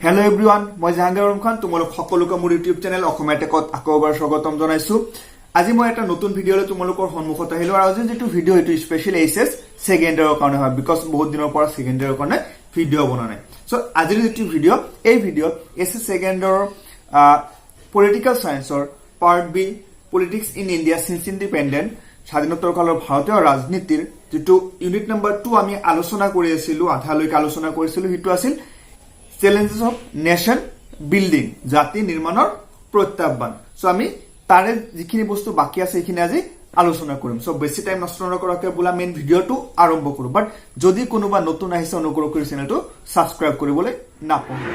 Hello everyone मैं জাহাঙ্গীৰ আলম খান তোমালোক সকলোকে মোৰ ইউটিউব চেনেল অসমীয়া টেকত আকৌ এবাৰ স্বাগতম জনাইছো। আজি মই এটা নতুন ভিডিঅ'লৈ তোমালোকৰ সন্মুখত আহিলো আৰু আজি যেটো ভিডিঅ' এটো স্পেশাল এইচএস সেকেন্ডাৰৰ কাৰণে হয় বিকজ বহুত দিনৰ পৰা সেকেন্ডাৰৰ কাৰণে ভিডিঅ' বনোৱা নাই। সো আজিৰ যেটো ভিডিঅ' এই ভিডিঅ' এছএস সেকেন্ডাৰৰ পলিটিক্যাল সায়েন্সৰ part B politics in India since independent স্বাধীনতাৰ কালৰ ভাৰতীয় ৰাজনীতিৰ যেটো ইউনিট নম্বৰ 2 আমি আলোচনা কৰি আছিলো আধালৈকে আলোচনা কৰিছিলো হিটো আছিল Challenges of nation building জাতি নিৰ্মাণৰ প্ৰত্যাহ্বান। সো আমি তাৰে যিখিনি বস্তু বাকি আছে এইখিনি আজি আলোচনা কৰিম। সো বেছি টাইম নষ্ট নকৰাকৈ বুলা মেইন ভিডিঅ'টো আৰম্ভ কৰো। বাট যদি কোনোবা নতুন আহিছে অনুগ্ৰহ কৰি চেনেলটো সাবস্ক্ৰাইব কৰিবলৈ নাপাহৰিব।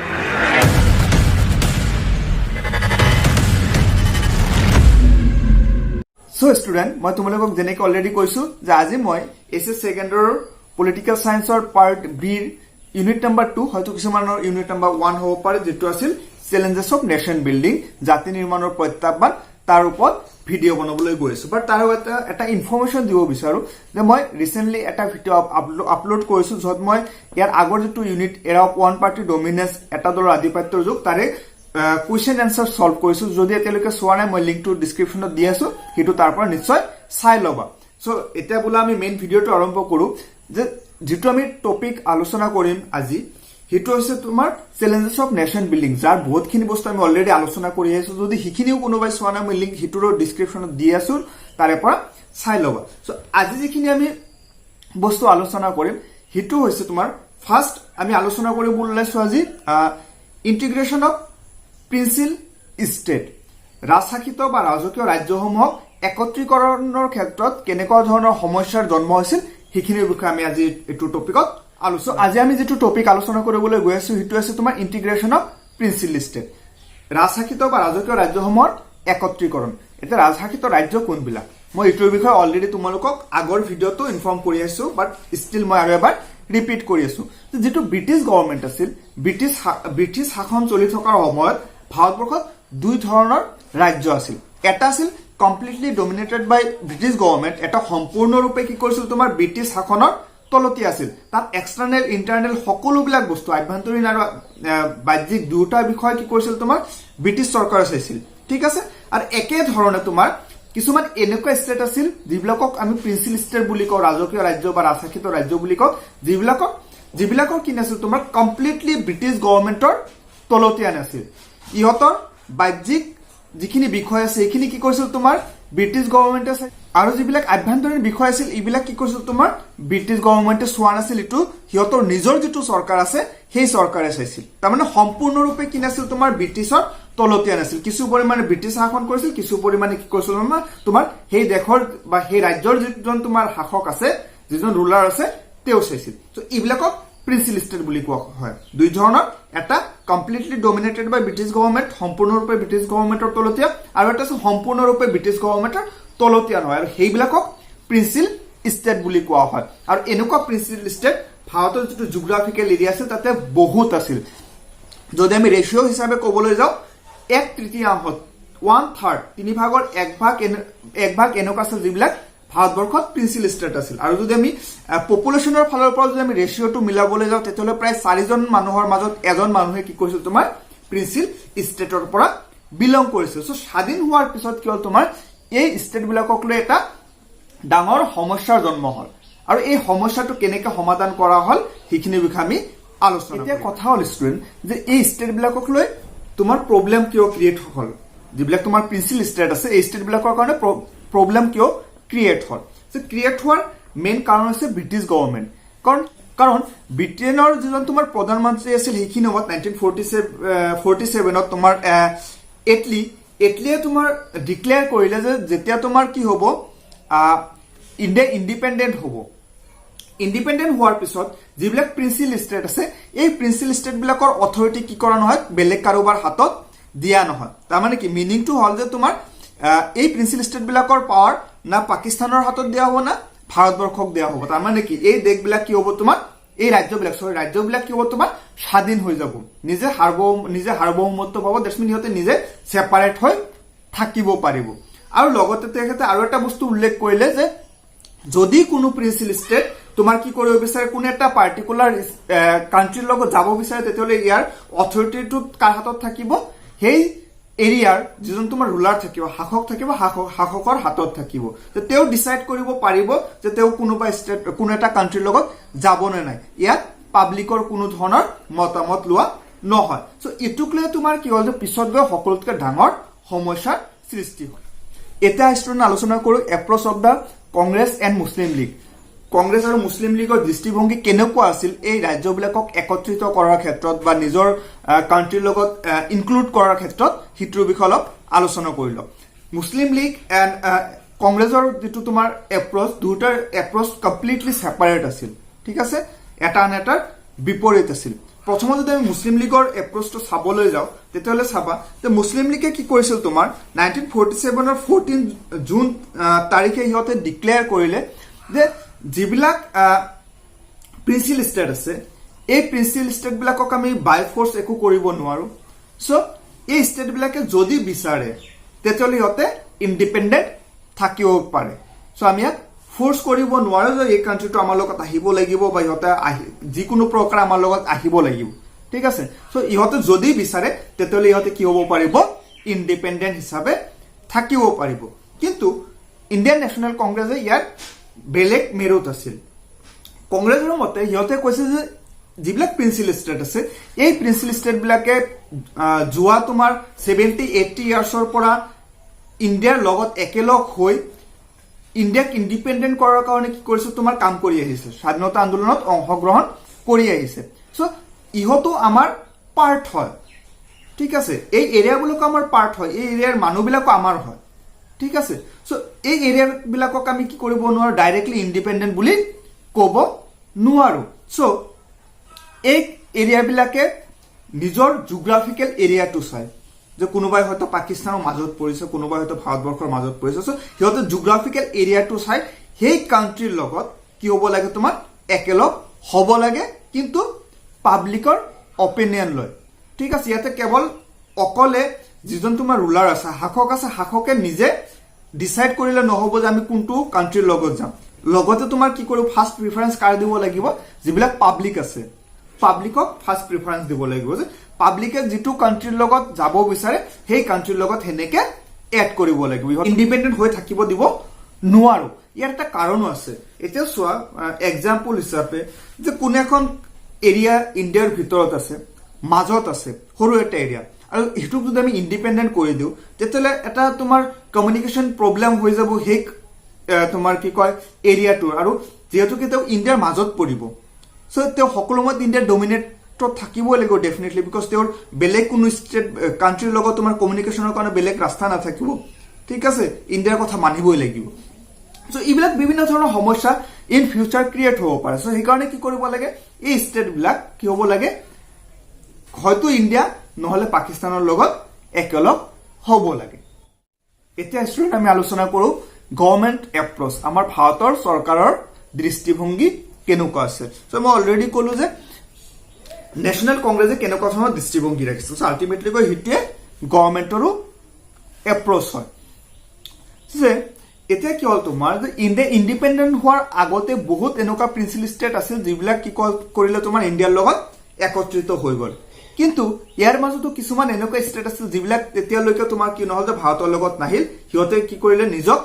সো স্টুডেন্ট মই তোমালোকক যেনেকৈ অলৰেডি কৈছো যে আজি মই এছএছ সেকেন্ডাৰৰ পলিটিক্যাল সায়েন্সৰ পাৰ্ট বি ইউনিট নম্বৰ 2 হয়তো কিছুমানৰ ইউনিট নম্বৰ 1 হ'ব পাৰে যেটো আছিল চ্যালেঞ্জেস অফ নেশন বিল্ডিং জাতি নিৰ্মাণৰ প্ৰত্যাহ্বান তাৰ ওপৰত ভিডিঅ' বনাবলৈ গৈ আছো। বাট তাৰ এটা ইনফৰমেশন দিব বিচাৰো যে মই ৰিসেন্টলি এটা ভিডিঅ' আপলোড কৰিছো যত মই ইয়াৰ আগৰ যেটো ইউনিট এৰা অফ ওৱান পাৰ্টি ডমিনেন্স এটা দলৰ আধিপত্যৰ যুগ তাৰে কুৱেশ্যন এনসাৰ সলভ কৰিছো। যদি এতিয়ালৈকে চোৱা নাই মই লিংকটো ডেসক্ৰিপচনত দি আছো হেতু তাৰ পৰা নিশ্চয় চাই লবা। সো এতিয়া বুলা আমি মেইন ভিডিঅ'টো আৰম্ভ কৰো যে যেটো আমি টপিক আলোচনা কৰিম আজি হেতু হৈছে তোমাৰ চ্যালেঞ্জেস অফ নেশন বিল্ডিং যাৰ বহুতখিনি বস্তু আমি অলৰেডি আলোচনা কৰি আছো। যদি হিখিনিও কোনোবাই চোৱা নাই মই লিংক হেতুৰ ডেসক্ৰিপচনত দি আছো তাৰে পৰা চাই লবা। সো আজি যিখিনি আমি বস্তু আলোচনা কৰিম হেতু হৈছে তোমাৰ ফাৰ্স্ট আমি আলোচনা কৰিব ওলাইছো আজি ইন্টিগ্ৰেশন অফ প্ৰিন্সিল ষ্টেট ৰাজশাসিত বা ৰাজকীয় ৰাজ্যসমূহক একত্ৰীকৰণৰ ক্ষেত্ৰত কেনেকুৱা ধৰণৰ সমস্যাৰ জন্ম হৈছিল হিখিনিৰ বিষয়ে আমি আজি এটো টপিকত আলোচনা আজি আমি যেটো টপিক আলোচনা কৰিবলৈ গৈ আছো হেতু আছে তোমাৰ ইন্টিগ্ৰেশন অফ প্ৰিন্সিল ষ্টেট ৰাজশাসিত বা ৰাজকীয় ৰাজ্যসমূহৰ একত্ৰীকৰণ। এটা ৰাজশাসিত ৰাজ্য কোনবিলাক মই এটোৰ বিষয়ে অলৰেডি তোমালোকক আগৰ ভিডিঅ'টো ইনফৰ্ম কৰি আছো বাট ষ্টিল মই আৰু এবাৰ ৰিপিট কৰি আছো যেটো ব্ৰিটিছ গভৰ্ণমেণ্ট আছিল ব্ৰিটিছ শাসন চলি থকাৰ সময়ত ভাৰতবৰ্ষত দুই ধৰণৰ ৰাজ্য আছিল। এটা আছিল কমপ্লিটলি ডমিনেটেড বাই ব্ৰিটিছ গভৰ্ণমেণ্ট এটা সম্পূৰ্ণৰূপে কি কৰিছিল তোমাৰ ব্ৰিটিছ শাসনৰ তলতি আছিল। তাত এক্সটাৰ্নেল ইন্টাৰনেল সকলোবিলাক বস্তু আভ্যন্তৰীণ আৰু বাহ্যিক দুটা বিষয় কি কৰিছিল তোমাৰ ব্ৰিটিছ চৰকাৰে চাইছিল। ঠিক আছে আৰু একে ধৰণে তোমাৰ কিছুমান এনেকুৱা ষ্টেট আছিল যিবিলাকক আমি প্ৰিন্সিল ষ্টেট বুলি কওঁ ৰাজকীয় ৰাজ্য বা ৰাজশাসিত ৰাজ্য বুলি কওঁ যিবিলাকৰ কি নাছিল তোমাৰ কমপ্লিটলি ব্ৰিটিছ গভৰ্ণমেণ্টৰ তলতীয়া নাছিল। ইহঁতৰ বাহ্যিক যিখিনি বিষয় আছে এইখিনি কি কৰিছিল তোমাৰ ব্ৰিটিছ গভৰ্ণমেণ্টে আৰু যিবিলাক আভ্যন্তৰীণ বিষয় আছিল এইবিলাক কি কৰিছিল তোমাৰ ব্ৰিটিছ গভৰ্ণমেণ্টে চোৱা নাছিল। ইটো সিহঁতৰ নিজৰ যেটো চৰকাৰ আছে সেই চৰকাৰে চাইছিল। তাৰমানে সম্পূৰ্ণৰূপে কি নাছিল তোমাৰ ব্ৰিটিছৰ তলতীয়া নাছিল। কিছু পৰিমাণে ব্ৰিটিছ শাসন কৰিছিল কিছু পৰিমাণে কি কৰিছিল তোমাৰ সেই দেশৰ বা সেই ৰাজ্যৰ যিজন তোমাৰ শাসক আছে যিজন ৰুলাৰ আছে তেওঁ চাইছিল। তো এইবিলাকক প্ৰিন্সিল ষ্টেট বুলি কোৱা হয়। দুই ধৰণৰ এটা কমপ্লিটলি ডমিনেটেড বাই ব্ৰিটিছ গভৰ্ণমেণ্ট সম্পূৰ্ণৰূপে ব্ৰিটিছ গভৰ্ণমেণ্টৰ তলতীয়া আৰু এটা আছে সম্পূৰ্ণৰূপে ব্ৰিটিছ গভৰ্ণমেণ্টৰ তলতীয়া নহয় আৰু সেইবিলাকক প্ৰিন্সিল ষ্টেট বুলি কোৱা হয়। আৰু এনেকুৱা প্ৰিন্সিল ষ্টেট ভাৰতৰ যেটো জিঅগ্ৰাফিকেল এৰিয়া আছিল তাতে বহুত আছিল। যদি আমি ৰেশিও হিচাপে ক'বলৈ যাওঁ 1/3 1/3 3/1 এনেকুৱা আছিল যিবিলাক ভাৰতবৰ্ষত প্ৰিন্সিল ষ্টেট আছিল। আৰু যদি আমি পপুলেশ্যনৰ ফালৰ পৰা যদি আমি ৰেশিওটো মিলাবলৈ যাওঁ তেতিয়াহ'লে প্ৰায় 4জন মানুহৰ মাজত এজন মানুহে কি কৰিছিল তোমাৰ প্ৰিন্সিল ষ্টেটৰ পৰা বিলং কৰিছিল। সো স্বাধীন হোৱাৰ পিছত কি হ'ল তোমাৰ এই ষ্টেট বিলাকক লৈ এটা ডাঙৰ সমস্যাৰ জন্ম হ'ল আৰু এই সমস্যাটো কেনেকৈ সমাধান কৰা হ'ল সেইখিনিৰ বিষয়ে আমি আলোচনা এতিয়া কথা হ'ল ষ্টুডেণ্ট যে এই ষ্টেট বিলাকক লৈ তোমাৰ প্ৰব্লেম কিয় ক্ৰিয়েট হ'ল যিবিলাক তোমাৰ প্ৰিন্সিল ষ্টেট আছে এই ষ্টেট বিলাকৰ কাৰণে প্ৰব্লেম কিয় ক্ৰিয়েট হ'ল। যে ক্ৰিয়েট হোৱাৰ মেইন কাৰণ হৈছে ব্ৰিটিছ গভৰ্ণমেণ্ট কাৰণ ব্ৰিটেইনৰ যিজন তোমাৰ প্ৰধানমন্ত্ৰী আছিল সেইখিনি সময়ত 1947ত তোমাৰ এটলিয়ে তোমাৰ ডিক্লেয়াৰ কৰিলে যে যেতিয়া তোমাৰ কি হ'ব ইণ্ডিয়া ইণ্ডিপেণ্ডেণ্ট হ'ব। ইণ্ডিপেণ্ডেণ্ট হোৱাৰ পিছত যিবিলাক প্ৰিন্সিল ষ্টেট আছে এই প্ৰিন্সিল ষ্টেট বিলাকৰ অথৰিটি কি কৰা নহয় বেলেগ কাৰোবাৰ হাতত দিয়া নহয়। তাৰমানে কি মিনিংটো হ'ল যে তোমাৰ এই প্ৰিন্সিল ষ্টেট বিলাকৰ পাৱাৰ না পাকিস্তানৰ হাতত দিয়া হ'ব না ভাৰতবৰ্ষক দিয়া হ'ব। তাৰমানে কি এই দেশবিলাক কি হ'ব তোমাৰ এই ৰাজ্যবিলাক কি হ'ব তোমাৰ স্বাধীন হৈ যাব নিজে সাৰ্বভৌমত্ব পাব। দ্যাটছ মিন সিহঁতে নিজে সেপাৰেট হৈ থাকিব পাৰিব। আৰু লগতে তেখেতে আৰু এটা বস্তু উল্লেখ কৰিলে যে যদি কোনো প্ৰিন্সিল ষ্টেট তোমাৰ কি কৰিব বিচাৰে কোন এটা পাৰ্টিকুলাৰ কাণ্ট্ৰিৰ লগত যাব বিচাৰে তেতিয়াহ'লে ইয়াৰ অথৰিটিটো কাৰ হাতত থাকিব সেই এৰিয়াৰ যিজন তোমাৰ ৰুলাৰ থাকিব শাসক থাকিব শাসকৰ হাতত থাকিব তেওঁ ডিসাইড কৰিব পাৰিব যে তেওঁ কোনোবা ষ্টেট কোন এটা কাণ্ট্ৰিৰ লগত যাব নে নাই ইয়াত পাব্লিকৰ কোনো ধৰণৰ মতামত লোৱা নহয় সো ইটুক লৈ তোমাৰ কি হ'ল যে পিছত গৈ সকলোতকৈ ডাঙৰ সমস্যাৰ সৃষ্টি হয় এটা ষ্টুডেণ্ট আলোচনা কৰো approach of the Congress and Muslim league Congress আৰু মুছলিম লীগৰ দৃষ্টিভংগী কেনেকুৱা আছিল এই ৰাজ্যবিলাকক একত্ৰিত কৰাৰ ক্ষেত্ৰত বা নিজৰ কাণ্ট্ৰিৰ লগত ইনক্লুড কৰাৰ ক্ষেত্ৰত হিট্ৰৰ বিষয়ে অলপ আলোচনা কৰিলো মুছলিম লীগ এণ্ড কংগ্ৰেছৰ যিটো তোমাৰ এপ্ৰচ দুটাৰ এপ্ৰচ কমপ্লিটলি সেপাৰেট আছিল ঠিক আছে এটা আনটাৰ বিপৰীত আছিল প্ৰথমতে যদি আমি মুছলিম লীগৰ এপ্ৰচটো চাবলৈ যাওঁ তেতিয়াহ'লে চাবা যে মুছলিম লীগে কি কৰিছিল তোমাৰ 1947 14 জুন তাৰিখে ইহঁতে ডিক্লেয়াৰ কৰিলে যে যিবিলাক প্ৰিন্সিল ষ্টেট আছে এই প্ৰিন্সিল ষ্টেট বিলাকক আমি বাই ফৰ্চ একো কৰিব নোৱাৰো সো এই ষ্টেট বিলাকে যদি বিচাৰে তেতিয়াহ'লে ইহঁতে ইণ্ডিপেণ্ডেণ্ট থাকিব পাৰে সো আমি ফোৰ্স কৰিব নোৱাৰো যে এই কাণ্ট্ৰিটো আমাৰ লগত আহিব লাগিব বা ইহঁতে যিকোনো প্ৰকাৰ আমাৰ লগত আহিব লাগিব ঠিক আছে সো ইহঁতে যদি বিচাৰে তেতিয়াহ'লে ইহঁতে কি হ'ব পাৰিব ইণ্ডিপেণ্ডেণ্ট হিচাপে থাকিব পাৰিব কিন্তু ইণ্ডিয়ান নেশ্যনেল কংগ্ৰেছে ইয়াৰ বেলেগ মেৰুত আছিল কংগ্ৰেছৰ মতে ইহঁতে কৈছে যে যিবিলাক প্ৰিন্সিল ষ্টেট আছে এই প্ৰিন্সিল ষ্টেট বিলাকে যোৱা তোমাৰ 70-80 ইয়াৰ্ছৰ পৰা ইণ্ডিয়াৰ লগত একেলগ হৈ ইণ্ডিয়াক ইণ্ডিপেণ্ডেণ্ট কৰাৰ কাৰণে কি কৰিছে তোমাৰ কাম কৰি আহিছে স্বাধীনতা আন্দোলনত অংশগ্ৰহণ কৰি আহিছে সো ইহঁতো আমাৰ পাৰ্ট হয় ঠিক আছে এই এৰিয়াবিলাক আমাৰ পাৰ্ট হয় এই এৰিয়াৰ মানুহবিলাকো আমাৰ হয় ঠিক আছে সো এই এৰিয়াবিলাকক আমি কি কৰিব নোৱাৰো ডাইৰেক্টলি ইণ্ডিপেণ্ডেণ্ট বুলি ক'ব নোৱাৰো সো এই এৰিয়াবিলাকে নিজৰ জিওগ্ৰাফিকেল এৰিয়াটো চাই যে কোনোবাই হয়তো পাকিস্তানৰ মাজত পৰিছে কোনোবাই হয়তো ভাৰতবৰ্ষৰ মাজত পৰিছে সো সিহঁতে জিওগ্ৰাফিকেল এৰিয়াটো চাই সেই কাণ্ট্ৰিৰ লগত কি হ'ব লাগে তোমাৰ একেলগ হ'ব লাগে কিন্তু পাব্লিকৰ অপিনিয়ন লয় ঠিক আছে ইয়াতে কেৱল অকলে যিজন তোমাৰ ৰুলাৰ আছে শাসকে নিজে ডিসাইড কৰিলে নহ'ব যে আমি কোনটো কাণ্ট্ৰিৰ লগত যাম লগতে তোমাৰ কি কৰিব ফাৰ্ষ্ট প্ৰিফাৰেন্স কাৰ দিব লাগিব যিবিলাক পাব্লিক আছে পাব্লিকক ফাৰ্ষ্ট প্ৰিফাৰেন্স দিব লাগিব যে পাব্লিকে যিটো কাণ্ট্ৰিৰ লগত যাব বিচাৰে সেই কাণ্ট্ৰিৰ লগত হেনেকে এড কৰিব লাগিব ইণ্ডিপেণ্ডেণ্ট হৈ থাকিব দিব নোৱাৰো ইয়াৰ এটা কাৰণো আছে এতিয়া চোৱা এক্সাম্পল হিচাপে যে কোন এখন এৰিয়া ইণ্ডিয়াৰ ভিতৰত আছে মাজত আছে সৰু এটা এৰিয়া আৰু এইটো যদি আমি ইণ্ডিপেণ্ডেণ্ট কৰি দিওঁ তেতিয়াহ'লে এটা তোমাৰ কমিউনিকেশ্যন প্ৰব্লেম হৈ যাব সেই তোমাৰ কি কয় এৰিয়াটোৰ আৰু যিহেতু কি তেওঁ ইণ্ডিয়াৰ মাজত পৰিব সো তেওঁ সকলো সময়ত ইণ্ডিয়াৰ ডমিনেটত থাকিবই লাগিব ডেফিনেটলি বিকজ তেওঁৰ বেলেগ কোনো ষ্টেট কাণ্ট্ৰিৰ লগত তোমাৰ কমিউনিকেশ্যনৰ কাৰণে বেলেগ ৰাস্তা নাথাকিব ঠিক আছে ইণ্ডিয়াৰ কথা মানিবই লাগিব সো এইবিলাক বিভিন্ন ধৰণৰ সমস্যা ইন ফিউচাৰ ক্ৰিয়েট হ'ব পাৰে সো সেইকাৰণে কি কৰিব লাগে এই ষ্টেটবিলাক কি হ'ব লাগে হয়তো ইণ্ডিয়া নহলে পাকিস্তানৰ লগত একেলগ হ'ব লাগে এতিয়া ষ্টুডেণ্ট আমি আলোচনা কৰো গভৰ্ণমেণ্ট এপ্ৰচ আমাৰ ভাৰতৰ চৰকাৰৰ দৃষ্টিভংগী কেনেকুৱা আছে সো মই অলৰেডি ক'লো যে নেশ্যনেল কংগ্ৰেছে কেনেকুৱা ধৰণৰ দৃষ্টিভংগী ৰাখিছে সো আল্টিমেটলি গৈ হিটে গভৰ্ণমেণ্টৰো এপ্ৰচ হয় যে এতিয়া কি হ'ল তোমাৰ যে ইণ্ডিয়া ইণ্ডিপেণ্ডেণ্ট হোৱাৰ আগতে বহুত এনেকুৱা প্ৰিন্সিল ষ্টেট আছিল যিবিলাক কি কৰিলে তোমাৰ ইণ্ডিয়াৰ লগত একত্ৰিত হৈ গ'ল কিন্তু ইয়াৰ মাজতো কিছুমান এনেকুৱা ষ্টেট আছিল যিবিলাক তেতিয়ালৈকে তোমাৰ কি নহ'ল যে ভাৰতৰ লগত নাহিল সিহঁতে কি কৰিলে নিজক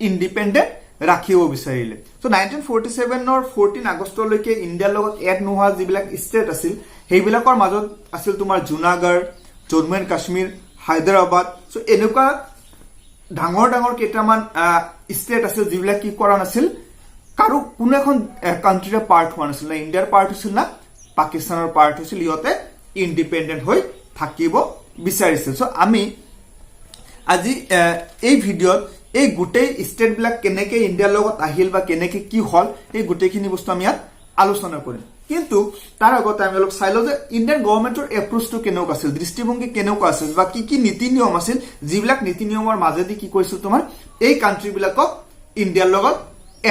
ইণ্ডিপেণ্ডেণ্ট ৰাখিব বিচাৰিলে সো 1947 14 আগষ্টলৈকে ইণ্ডিয়াৰ লগত এড নোহোৱা যিবিলাক ষ্টেট আছিল সেইবিলাকৰ মাজত আছিল তোমাৰ জুনাগড় জম্মু এণ্ড কাশ্মীৰ হায়দৰাবাদ সো এনেকুৱা ডাঙৰ কেইটামান ষ্টেট আছিল যিবিলাক কি কৰা নাছিল কাৰো কোনো এখন কাণ্ট্ৰিৰ পাৰ্ট হোৱা নাছিল না ইণ্ডিয়াৰ পাৰ্ট হৈছিল না পাকিস্তানৰ পাৰ্ট হৈছিল ইহঁতে ইণ্ডিপেণ্ডেণ্ট হৈ থাকিব বিচাৰিছিল সো আমি আজি এই ভিডিঅ'ত এই গোটেই ষ্টেটবিলাক কেনেকে ইণ্ডিয়াৰ লগত আহিল বা কেনেকে কি হ'ল এই গোটেইখিনি বস্তু আমি ইয়াত আলোচনা কৰিম কিন্তু তাৰ আগতে আমি অলপ চাই লওঁ যে ইণ্ডিয়ান গভৰ্ণমেণ্টৰ এপ্ৰচটো কেনেকুৱা আছিল দৃষ্টিভংগী কেনেকুৱা আছিল বা কি নীতি নিয়ম আছিল যিবিলাক নীতি নিয়মৰ মাজেদি কি কৰিছিল তোমাৰ এই কাণ্ট্ৰিবিলাকক ইণ্ডিয়াৰ লগত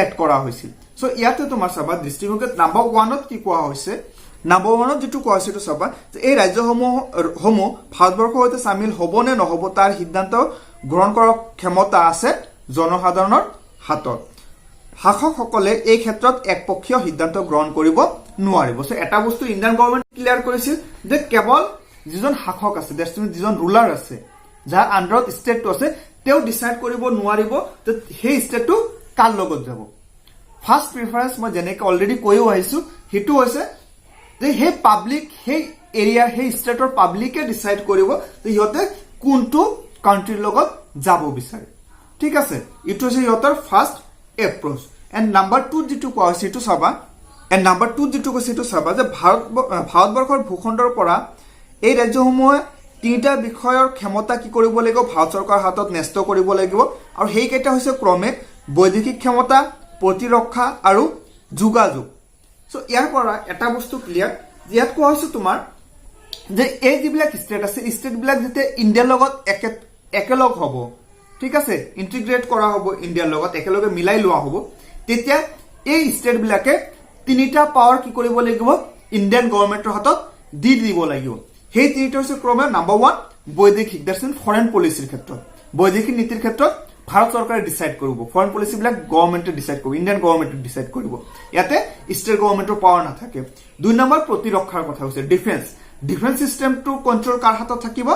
এড কৰা হৈছিল সো ইয়াতে তোমাৰ চাবা দৃষ্টিভংগীত নাম্বাৰ 1ত কি কোৱা হৈছে নাম্বাৰ 1ত যেটো কোৱা হৈছে চাবা যে এই ৰাজ্যসমূহ ভাৰতবৰ্ষৰ সৈতে সামিল হ'ব নে নহ'ব তাৰ সিদ্ধান্ত গ্ৰহণ কৰাৰ ক্ষমতা আছে জনসাধাৰণৰ হাতত শাসকসকলে এই ক্ষেত্ৰত একপক্ষীয় সিদ্ধান্ত গ্ৰহণ কৰিব নোৱাৰিব। সো এটা বস্তু ইণ্ডিয়ান গভৰ্ণমেণ্ট ক্লিয়াৰ কৰিছিল যে কেৱল যিজন শাসক আছে, যিজন ৰুলাৰ আছে, যাৰ আণ্ডাৰত ষ্টেটটো আছে, তেওঁ ডিচাইড কৰিব নোৱাৰিব যে সেই ষ্টেটটো কাৰ লগত যাব। ফাৰ্ষ্ট প্ৰিফাৰেন্স মই যেনেকৈ অলৰেডি কৈও আহিছো, সেইটো হৈছে যে সেই পাব্লিক, সেই এৰিয়াৰ, সেই ষ্টেটৰ পাব্লিকে ডিচাইড কৰিব যে সিহঁতে কোনটো কাণ্ট্ৰিৰ লগত যাব বিচাৰে। ঠিক আছে, এইটো হৈছে সিহঁতৰ ফাৰ্ষ্ট এপ্ৰ'চ। এণ্ড নাম্বাৰ টুত যিটো কোৱা হৈছে সেইটো চাবা, যে ভাৰতবৰ্ষৰ ভূখণ্ডৰ পৰা এই ৰাজ্যসমূহে তিনিটা বিষয়ৰ ক্ষমতা কি কৰিব লাগিব, ভাৰত চৰকাৰৰ হাতত ন্যস্ত কৰিব লাগিব। আৰু সেইকেইটা হৈছে ক্ৰমে বৈদেশিক ক্ষমতা, প্ৰতিৰক্ষা আৰু যোগাযোগ। চ' ইয়াৰ পৰা এটা বস্তু ক্লিয়াৰ, ইয়াত কোৱা হৈছে তোমাৰ যে এই যিবিলাক ষ্টেট আছে, ষ্টেটবিলাক যেতিয়া ইণ্ডিয়াৰ লগত একেলগ হ'ব, ঠিক আছে, ইণ্টিগ্ৰেট কৰা হ'ব, ইণ্ডিয়াৰ লগত একেলগে মিলাই লোৱা হ'ব, তেতিয়া এই ষ্টেটবিলাকে তিনিটা পাৱাৰ কি কৰিব লাগিব, ইণ্ডিয়ান গভৰ্ণমেণ্টৰ হাতত দি দিব লাগিব। সেই তিনিটা হৈছে ক্ৰমে নাম্বাৰ 1 বৈদেশিক, দ্যাটছ ইন ফৰেন পলিচিৰ ক্ষেত্ৰত, বৈদেশিক নীতিৰ ক্ষেত্ৰত ভাৰত চৰকাৰে ডিচাইড কৰিব, ফৰেন পলিচিবিলাক গভৰ্ণমেণ্টে ডিচাইড কৰিব, ইণ্ডিয়ান গভৰ্ণমেণ্টে ডিচাইড কৰিব, ইয়াতে ষ্টেট গভৰ্ণমেণ্টৰ পাৱাৰ নাথাকে। 2 নম্বৰ প্ৰতিৰক্ষাৰ কথা হৈছে ডিফেন্স চিষ্টেমটো কণ্ট্ৰল কাৰ হাতত থাকিব,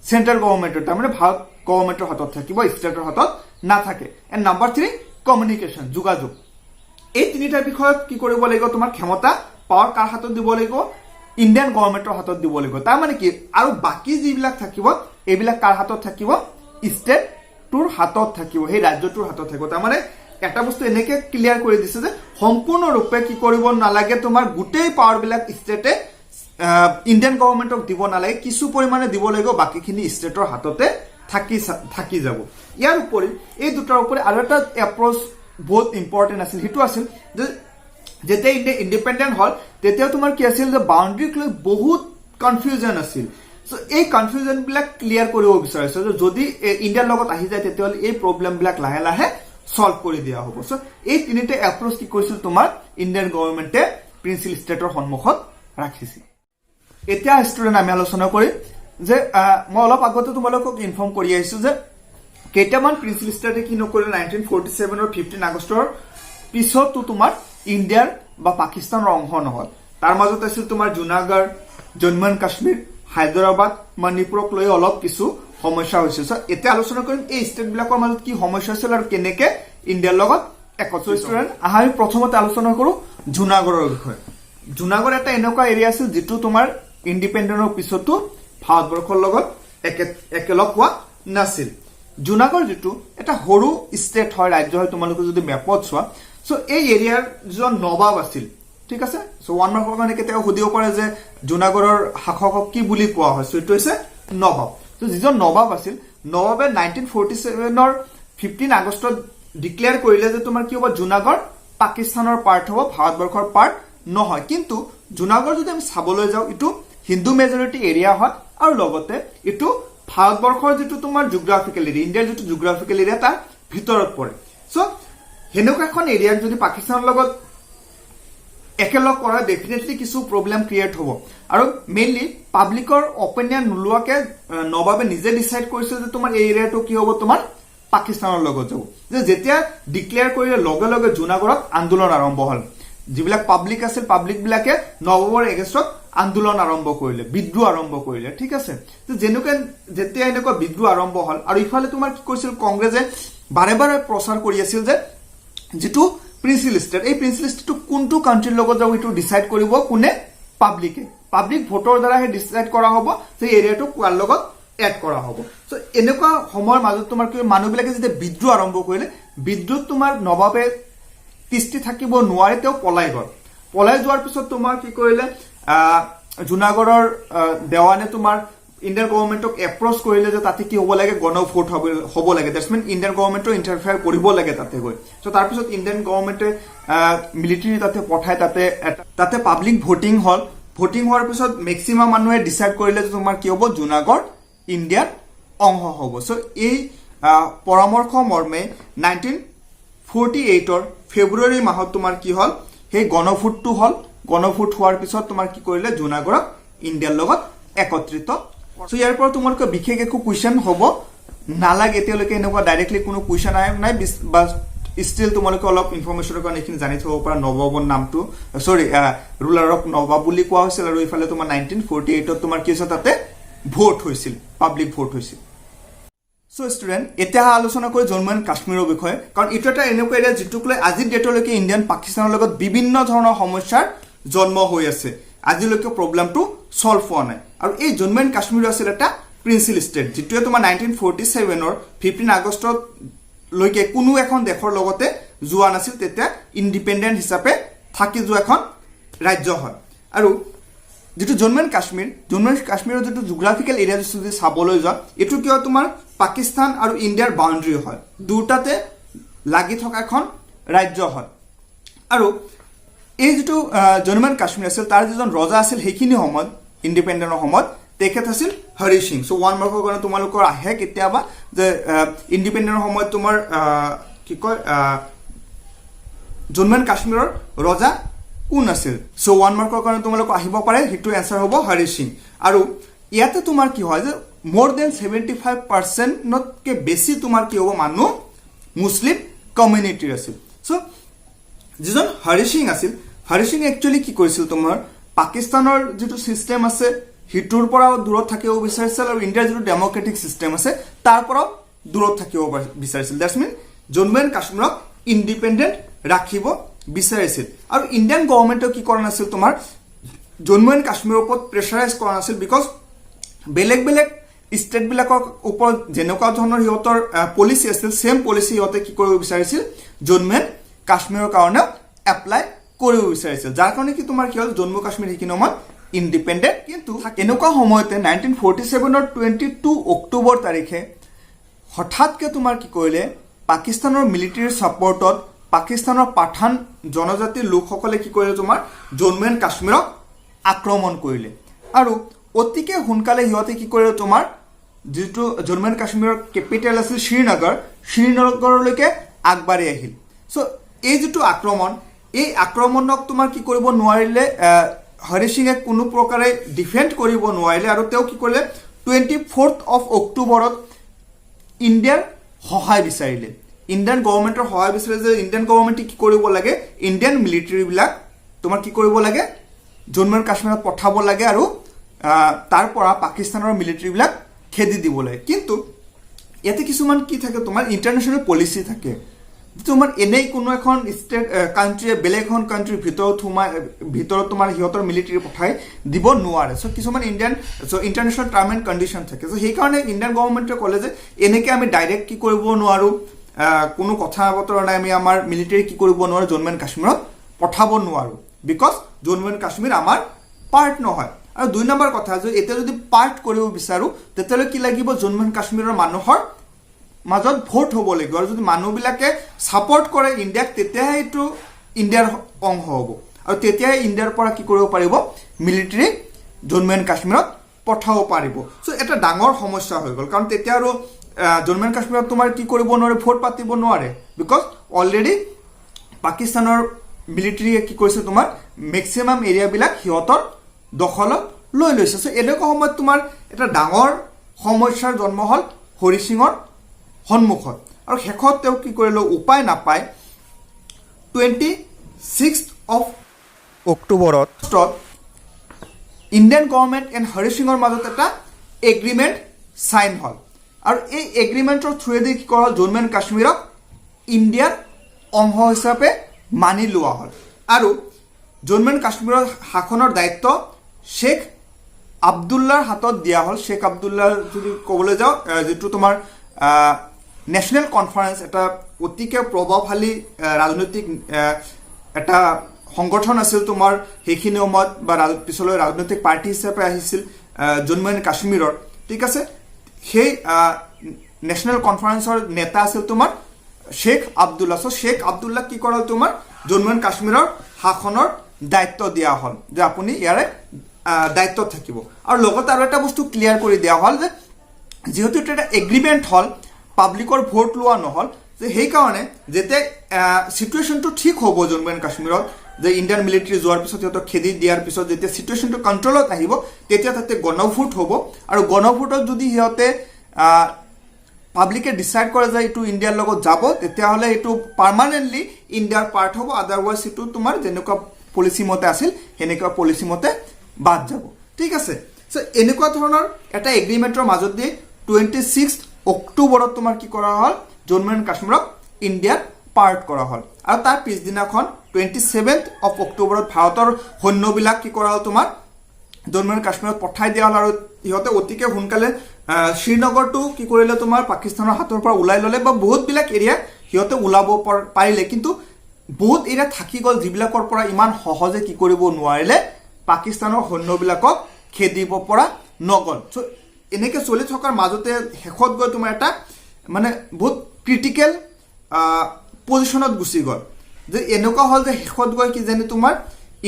চেন্ট্ৰেল গভৰ্ণমেণ্টৰ, তাৰমানে ভাৰত গভৰ্ণমেণ্টৰ হাতত থাকিব, ষ্টেটৰ হাতত নাথাকে। এণ্ড নাম্বাৰ 3 কমিউনিকেশ্যন, যোগাযোগ। এই তিনিটা বিষয়ত কি কৰিব লাগিব, তোমাৰ ক্ষমতা, পাৱাৰ কাৰ হাতত দিব লাগিব, ইণ্ডিয়ান গভৰ্ণমেণ্টৰ হাতত দিব লাগিব। তাৰমানে কি, আৰু বাকী যিবিলাক থাকিব এইবিলাক কাৰ হাতত থাকিব, ষ্টেটটোৰ হাতত থাকিব, সেই ৰাজ্যটোৰ হাতত থাকিব। তাৰমানে এটা বস্তু এনেকে ক্লিয়াৰ কৰি দিছে যে সম্পূৰ্ণৰূপে কি কৰিব নালাগে, তোমাৰ গোটেই পাৱাৰবিলাক ষ্টেটে ইণ্ডিয়ান গভৰ্ণমেণ্টক দিব নালাগে, কিছু পৰিমাণে দিব লাগিব, বাকীখিনি ষ্টেটৰ হাততে থাকি যাব। ইয়াৰ উপৰি এই দুটাৰ উপৰি আৰু এটা এপ্ৰ'চ বহুত ইম্পৰ্টেণ্ট আছিল, সেইটো আছিল যে যেতিয়া ইণ্ডিয়া ইণ্ডিপেণ্ডেণ্ট হ'ল তেতিয়া তোমাৰ কি আছিল যে বাউণ্ডাৰীক লৈ বহুত কনফিউজন আছিল। চ' এই কনফিউজনবিলাক ক্লিয়াৰ কৰিব বিচাৰিছে যে যদি ইণ্ডিয়াৰ লগত আহি যায় তেতিয়াহ'লে এই প্ৰব্লেমবিলাক লাহে লাহে সলভ কৰি দিয়া হ'ব। চ' এই তিনিটা এপ্ৰ'চ কি কৰিছিল তোমাৰ ইণ্ডিয়ান গভৰ্ণমেণ্টে প্ৰিন্সিপাল ষ্টেটৰ সন্মুখত ৰাখিছিল। এতিয়া ষ্টুডেণ্ট আমি আলোচনা কৰিম যে মই অলপ আগতে তোমালোকক ইনফৰ্ম কৰি আহিছো যে কেইটামান প্ৰিন্সিপাল ষ্টেটে কি নকৰিলে 1947 15 আগষ্টৰ পিছতো তোমাৰ ইণ্ডিয়াৰ বা পাকিস্তানৰ অংশ নহল। তাৰ মাজত আছিল তোমাৰ জুনাগড়, জম্মু এণ্ড কাশ্মীৰ, হায়দৰাবাদ, মণিপুৰক লৈ অলপ কিছু সমস্যা হৈছিল। এতিয়া আলোচনা কৰিম এই ষ্টেটবিলাকৰ মাজত কি সমস্যা হৈছিল আৰু কেনেকে ইণ্ডিয়াৰ লগত একত্ৰিত। ষ্টুডেণ্ট আমি প্ৰথমতে আলোচনা কৰো জুনাগড়ৰ বিষয়ে। জুনাগড় এটা এনেকুৱা এৰিয়া আছিল যিটো তোমাৰ ইণ্ডিপেণ্ডেন্টৰ পিছতো ভাৰতবৰ্ষৰ লগত একেলগ হোৱা নাছিল। জুনাগড় যিটো এটা সৰু ষ্টেট হয়, ৰাজ্য হয়, তোমালোকে যদি মেপত চোৱা। চ' এই এৰিয়াৰ যিজন নবাব আছিল, ঠিক আছে, চ' 1 মাৰ্কৰ কাৰণে কেতিয়াবা সুধিব পাৰে যে জুনাগড়ৰ শাসকক কি বুলি কোৱা হয়। চ' এইটো হৈছে নবাব। চ' যিজন নবাব আছিল, নবাবে 1947 15 আগষ্টত ডিক্লেয়াৰ কৰিলে যে তোমাৰ কি হ'ব, জুনাগড় পাকিস্তানৰ পাৰ্ট হ'ব, ভাৰতবৰ্ষৰ পাৰ্ট নহয়। কিন্তু জুনাগড় যদি আমি চাবলৈ যাওঁ, এইটো হিন্দু মেজৰিটি এৰিয়া হয় আৰু লগতে এইটো ভাৰতবৰ্ষৰ যিটো তোমাৰ জিঅগ্ৰাফিকেল এৰিয়া, ইণ্ডিয়াৰ যিটো জিঅগ্ৰাফিকেল এৰিয়া তাৰ ভিতৰত পৰে। চ' সেনেকুৱা এখন এৰিয়াক যদি পাকিস্তানৰ লগত একেলগ কৰা ডেফিনেটলি কিছু প্ৰব্লেম ক্ৰিয়েট হ'ব। আৰু মেইনলি পাব্লিকৰ অপিনিয়ন নোলোৱাকে নবাবে নিজে ডিচাইড কৰিছে যে তোমাৰ এই এৰিয়াটো কি হ'ব, তোমাৰ পাকিস্তানৰ লগত যাব। যে যেতিয়া ডিক্লেয়াৰ কৰিলে লগে লগে জুনাগড়ত আন্দোলন আৰম্ভ হ'ল। যিবিলাক পাব্লিক আছিল, পাব্লিক বিলাকে নবাবৰ এগেইনষ্টত আন্দোলন আৰম্ভ কৰিলে, বিদ্ৰোহ আৰম্ভ কৰিলে, ঠিক আছে। যেতিয়া এনেকুৱা বিদ্ৰোহ আৰম্ভ হ'ল আৰু ইফালে তোমাৰ কি কৰিছিল, কংগ্ৰেছে বাৰে বাৰে প্ৰচাৰ কৰি আছিল যে যিটো প্ৰিন্সিপাল ষ্টেট, এই প্ৰিন্সিপাল ষ্টেটটো কোনটো কাণ্ট্ৰিৰ লগত যাব এইটো ডিচাইড কৰিব কোনে, পাব্লিকে। পাব্লিক ভোটৰ দ্বাৰাহে ডিচাইড কৰা হ'ব যে এৰিয়াটো কাৰ লগত এড কৰা হ'ব। চ' এনেকুৱা সময়ৰ মাজত তোমাৰ কি মানুহবিলাকে যেতিয়া বিদ্ৰোহ আৰম্ভ কৰিলে, বিদ্ৰোহ তোমাৰ নবাবে তিষ্টি থাকিব নোৱাৰে, তেওঁ পলাই গ'ল। পলাই যোৱাৰ পিছত তোমাৰ কি কৰিলে, জুনাগড়ৰ দেৱানে তোমাৰ ইণ্ডিয়ান গভৰ্ণমেণ্টক এপ্ৰ'চ কৰিলে যে তাতে কি হ'ব লাগে, গণভোট হ'ব লাগে, দ্যাটছ মিন ইণ্ডিয়ান গভৰ্ণমেণ্টৰ ইণ্টাৰফেয়াৰ কৰিব লাগে তাতে গৈ। চ' তাৰপিছত ইণ্ডিয়ান গভৰ্ণমেণ্টে মিলিটাৰী তাতে পঠাই, তাতে পাব্লিক ভোটিং হ'ল। ভোটিং হোৱাৰ পিছত মেক্সিমাম মানুহে ডিচাইড কৰিলে যে তোমাৰ কি হ'ব, জুনাগড় ইণ্ডিয়াৰ অংশ হ'ব। চ' এই পৰামৰ্শ মৰ্মে 1948 ফেব্ৰুৱাৰী মাহত তোমাৰ কি হ'ল, সেই গণভোটটো হ'ল। গণভোট হোৱাৰ পিছত তোমাৰ কি কৰিলে, জুনাগড়ক ইণ্ডিয়াৰ লগত একত্ৰিত। চ' ইয়াৰ পৰা তোমালোকে বিশেষ একো কুৱেশ্যন হ'ব নালাগে, এতিয়ালৈকে এনেকুৱা ডাইৰেক্টলি কোনো কুৱেশ্যন নাই। ষ্টিল তোমালোকে অলপ ইনফৰমেশ্যনৰ কাৰণে এইখিনি জানি থব পাৰা নৱাবৰ নামটো ৰুলাৰক নৱাব বুলি কোৱা হৈছিল আৰু ইফালে তোমাৰ 1948ত তোমাৰ কি হৈছে তাতে ভোট হৈছিল পাব্লিক ভোট হৈছিল সো ষ্টুডেন্ট এতিয়া আলোচনা কৰি জম্মু এণ্ড কাশ্মীৰৰ বিষয়ে কাৰণ এইটো এটা এনেকুৱা এৰিয়া যিটোক লৈ আজিৰ ডেটলৈকে ইণ্ডিয়ান পাকিস্তানৰ লগত বিভিন্ন ধৰণৰ সমস্যাৰ জন্ম হৈ আছে আজিলৈকে প্ৰব্লেমটো সলভ হোৱা নাই আৰু এই জম্মু এণ্ড কাশ্মীৰ আছিল এটা প্ৰিন্সিল ষ্টেট যিটোৱে তোমাৰ 1947ৰ 15 আগষ্টত লৈকে কোনো এখন দেশৰ লগতে যোৱা নাছিল তেতিয়া ইণ্ডিপেণ্ডেণ্ট হিচাপে থাকি যোৱা এখন ৰাজ্য হয় আৰু যেটো জম্মু এণ্ড কাশ্মীৰৰ যেটো জিওগ্ৰাফিকেল এৰিয়া যদি চাবলৈ যোৱা এটো কিয় তোমাৰ পাকিস্তান আৰু ইণ্ডিয়াৰ বাউণ্ডাৰী হয় দুটাতে লাগি থকা এখন ৰাজ্য হয় আৰু এই যেটো জম্মু এণ্ড কাশ্মীৰ আছিল তাৰ যিজন ৰজা আছিল সেইখিনি সময়ত ইণ্ডিপেণ্ডেণ্টৰ সময়ত তেখেত আছিল হৰি সিং সো ওৱান মাৰ্কৰ কাৰণে তোমালোকৰ আহে কেতিয়াবা যে ইণ্ডিপেণ্ডেণ্টৰ সময়ত তোমাৰ কি কয় জম্মু এণ্ড কাশ্মীৰৰ ৰজা কোন আছিল সো ওৱান মাৰ্কৰ কাৰণে তোমালোক আহিব পাৰে হিটো এনসাৰ হ'ব হৰি সিং আৰু ইয়াতে তোমাৰ কি হয় যে more than 75% নতকে বেছি তোমাৰ কি হ'ব মানুহ মুসলিম কমিউনিটি আছিল সো যিজন হৰি সিং আছিল হৰি সিং একচুয়ালি কি কৰিছিল তোমাৰ পাকিস্তানৰ যেটো সিস্টেম আছে হিটোৰ পৰা দূৰত থাকিব বিচাৰিছিল আৰু ইণ্ডিয়াৰ যেটো ডেমক্ৰেটিক সিস্টেম আছে তাৰ পৰা দূৰত থাকিব বিচাৰিছিল দ্যাটস মিন জম্মু এণ্ড কাশ্মীৰক ইণ্ডিপেণ্ডেণ্ট ৰাখিব বিচাৰিছিল আৰু ইণ্ডিয়ান গভৰ্ণমেণ্টে কি কৰা নাছিল তোমাৰ জম্মু এণ্ড কাশ্মীৰৰ ওপৰত প্ৰেছাৰাইজ কৰা নাছিল বিকজ বেলেগ ষ্টেট বিলাকৰ ওপৰত যেনেকুৱা ধৰণৰ হিহঁতৰ পলিচি আছিল সেম পলিচি হিহঁতে কি কৰিব বিচাৰিছিল জম্মু এণ্ড কাশ্মীৰৰ কাৰণে এপ্লাই কৰিব বিচাৰিছিল যাৰ কাৰণে কি তোমাৰ কি হ'ল জম্মু কাশ্মীৰ হিকিন সময়ত ইণ্ডিপেণ্ডেণ্ট কিন্তু এনেকুৱা সময়তে 1947ৰ 22 অক্টোবৰ তাৰিখে হঠাৎকে তোমাৰ কি কৰিলে পাকিস্তানৰ মিলিটাৰী সাপোৰ্টত পাকিস্তানৰ পাঠান জনজাতিৰ লোকসকলে কি কৰিলে তোমাৰ জম্মু এণ্ড কাশ্মীৰক আক্ৰমণ কৰিলে আৰু অতিকে হুনকালে হিহঁতে কি কৰিলে তোমাৰ যেটো জম্মু এণ্ড কাশ্মীৰৰ কেপিটেল আছিল শ্ৰীনগৰলৈকে আগবাঢ়ি আহিল সো এই যেটো আক্ৰমণ এই আক্ৰমণক তোমাৰ কি কৰিব নোৱাৰিলে হৰি সিঙে কোনো প্ৰকাৰে ডিফেন্ড কৰিব নোৱাৰিলে আৰু তেওঁ কি কৰিলে 24th of অক্টোবৰত ইণ্ডিয়াৰ সহায় বিচাৰিলে ইণ্ডিয়ান গভৰ্ণমেণ্টৰ সহায় বিচাৰিলে যে ইণ্ডিয়ান গভৰ্ণমেণ্টে কি কৰিব লাগে ইণ্ডিয়ান মিলিটাৰী বিলাক তোমাৰ কি কৰিব লাগে জম্মু এণ্ড কাশ্মীৰত পঠাব লাগে আৰু তাৰ পৰা পাকিস্তানৰ মিলিটাৰী বিলাক খেদি দিব লাগে কিন্তু ইয়াতে কিছুমান কি থাকে তোমাৰ ইন্টাৰনেশ্যনেল পলিচি থাকে তোমাৰ এনেই কোনো এখন ষ্টেট কান্ট্ৰি বেলেগ এখন কান্ট্ৰি ভিতৰত তোমাৰ হিহঁতৰ মিলিটাৰী পঠাই দিব নোৱাৰে সো কিছুমান ইন্টাৰনেশ্যনেল টাৰ্ম এণ্ড কণ্ডিশ্যন থাকে সো সেই কাৰণে ইণ্ডিয়ান গভৰ্ণমেণ্টে ক'লে যে এনেকৈ আমি ডাইৰেক্ট কি কৰিব নোৱাৰো কোনো কথা বতৰা নাই আমি আমাৰ মিলিটাৰী কি কৰিব নোৱাৰো জম্মু এণ্ড কাশ্মীৰত পঠাব নোৱাৰো বিকজ জম্মু এণ্ড কাশ্মীৰ আমাৰ পাৰ্ট নহয় আৰু দুই নম্বৰ কথা যে এটা যদি পাৰ্ট কৰিব বিচাৰো তেতিয়ালে কি লাগিব জম্মু এণ্ড কাশ্মীৰৰ মানুহৰ মাজত ভোট হ'ব লাগিব আৰু যদি মানুহবিলাকে সাপোৰ্ট কৰে ইণ্ডিয়াক তেতিয়াহে এইটো ইণ্ডিয়াৰ অংশ হ'ব আৰু তেতিয়াহে ইণ্ডিয়াৰ পৰা কি কৰিব পাৰিব মিলিটাৰী জম্মু এণ্ড কাশ্মীৰত পঠাব পাৰিব সো এটা ডাঙৰ সমস্যা হৈ গ'ল কাৰণ তেতিয়া আৰু জম্মু এণ্ড কাশ্মীৰত তোমাৰ কি কৰিব নোৱাৰে ভোট পাতিব নোৱাৰে বিকজ অলৰেডি পাকিস্তানৰ মিলিটাৰীয়ে কি কৰিছে তোমাৰ মেক্সিমাম এৰিয়াবিলাক হিহঁতৰ দখলত লৈ লৈছে সো এনেকুৱা সময়ত তোমাৰ এটা ডাঙৰ সমস্যাৰ জন্ম হ'ল হৰি সিঙৰ সন্মুখত আৰু শেষত তেওঁ কি কৰিলে উপায় নাপায় 26th of অক্টোবৰত ইণ্ডিয়ান গভৰ্ণমেণ্ট এণ্ড হৰি সিঙৰ মাজত এটা এগ্ৰিমেণ্ট সাইন হ'ল আৰু এই এগ্ৰিমেণ্টৰ থ্ৰুৱেদি কি কৰা হ'ল জম্মু এণ্ড কাশ্মীৰক ইণ্ডিয়াৰ অংশ হিচাপে মানি লোৱা হ'ল আৰু জম্মু এণ্ড কাশ্মীৰৰ শাসনৰ দায়িত্ব শেখ আব্দুল্লাৰ হাতত দিয়া হ'ল শেখ আব্দুল্লাৰ যদি ক'বলৈ যাওঁ যেটো তোমাৰ নেশ্যনেল কনফাৰেন্স এটা অতিকে প্ৰভাৱশালী ৰাজনৈতিক এটা সংগঠন আছিল তোমাৰ সেইখিনি সময়ত বা পিছলৈ ৰাজনৈতিক পাৰ্টি হিচাপে আহিছিল জম্মু এণ্ড কাশ্মীৰৰ ঠিক আছে সেই নেশ্যনেল কনফাৰেন্সৰ নেতা আছিল তোমাৰ শেখ আব্দুল্লা সো শেখ আব্দুল্লাক কি কৰা হ'ল তোমাৰ জম্মু এণ্ড কাশ্মীৰৰ শাসনৰ দায়িত্ব দিয়া হ'ল যে আপুনি ইয়াৰে দায়িত্ব থাকিব আৰু লগতে আৰু এটা বস্তু ক্লিয়াৰ কৰি দিয়া হ'ল যে যেহেতু এটা এগ্ৰিমেণ্ট হ'ল পাব্লিকৰ ভোট লোৱা নহল যে সেই কাৰণে যেতে সিচুৱেশনটো ঠিক হ'ব জম্মু এণ্ড কাশ্মীৰত যে ইণ্ডিয়ান মিলিটাৰী যোৱাৰ পিছত সিহঁতক খেদি দিয়াৰ পিছত যেতিয়া সিচুৱেশনটো কণ্ট্ৰলত আহিব তেতিয়া তাতে গণভোট হ'ব আৰু গণভোটত যদি সিহঁতে পাব্লিকে ডিসাইড কৰে যে এইটো ইণ্ডিয়াৰ লগত যাব তেতিয়াহ'লে এইটো পাৰ্মানেণ্টলি ইণ্ডিয়াৰ পাৰ্ট হ'ব আদাৰৱাইজ এইটো তোমাৰ যেনেকুৱা পলিচি মতে আছিল সেনেকুৱা পলিচি মতে বাদ যাব ঠিক আছে সো এনেকুৱা ধৰণৰ এটা এগ্ৰিমেণ্টৰ মাজত দি 26 অক্টোবৰত তোমাৰ কি কৰা হ'ল জম্মু এণ্ড কাশ্মীৰক ইণ্ডিয়াৰ পাৰ্ট কৰা হ'ল আৰু তাৰ পিছদিনাখন 27 অক্টোবৰত ভাৰতৰ সৈন্যবিলাক কি কৰা হ'ল তোমাৰ জম্মু এণ্ড কাশ্মীৰত পঠাই দিয়া হ'ল আৰু ইহঁতে অতিকে সোনকালে শ্ৰীনগৰটো কি কৰিলে তোমাৰ পাকিস্তানৰ হাতৰ পৰা ওলাই ল'লে বা বহুতবিলাক এৰিয়া সিহঁতে ওলাব পাৰিলে কিন্তু বহুত এৰিয়া থাকি গ'ল যিবিলাকৰ পৰা ইমান সহজে কি কৰিব নোৱাৰিলে পাকিস্তানৰ সৈন্যবিলাকক খেদিব পৰা নগ'ল চ' এনেকৈ চলি থকাৰ মাজতে শেষত গৈ তোমাৰ এটা মানে বহুত ক্ৰিটিকেল পজিশ্যনত গুচি গ'ল যে এনেকুৱা হ'ল যে শেষত গৈ কি জানি তোমাৰ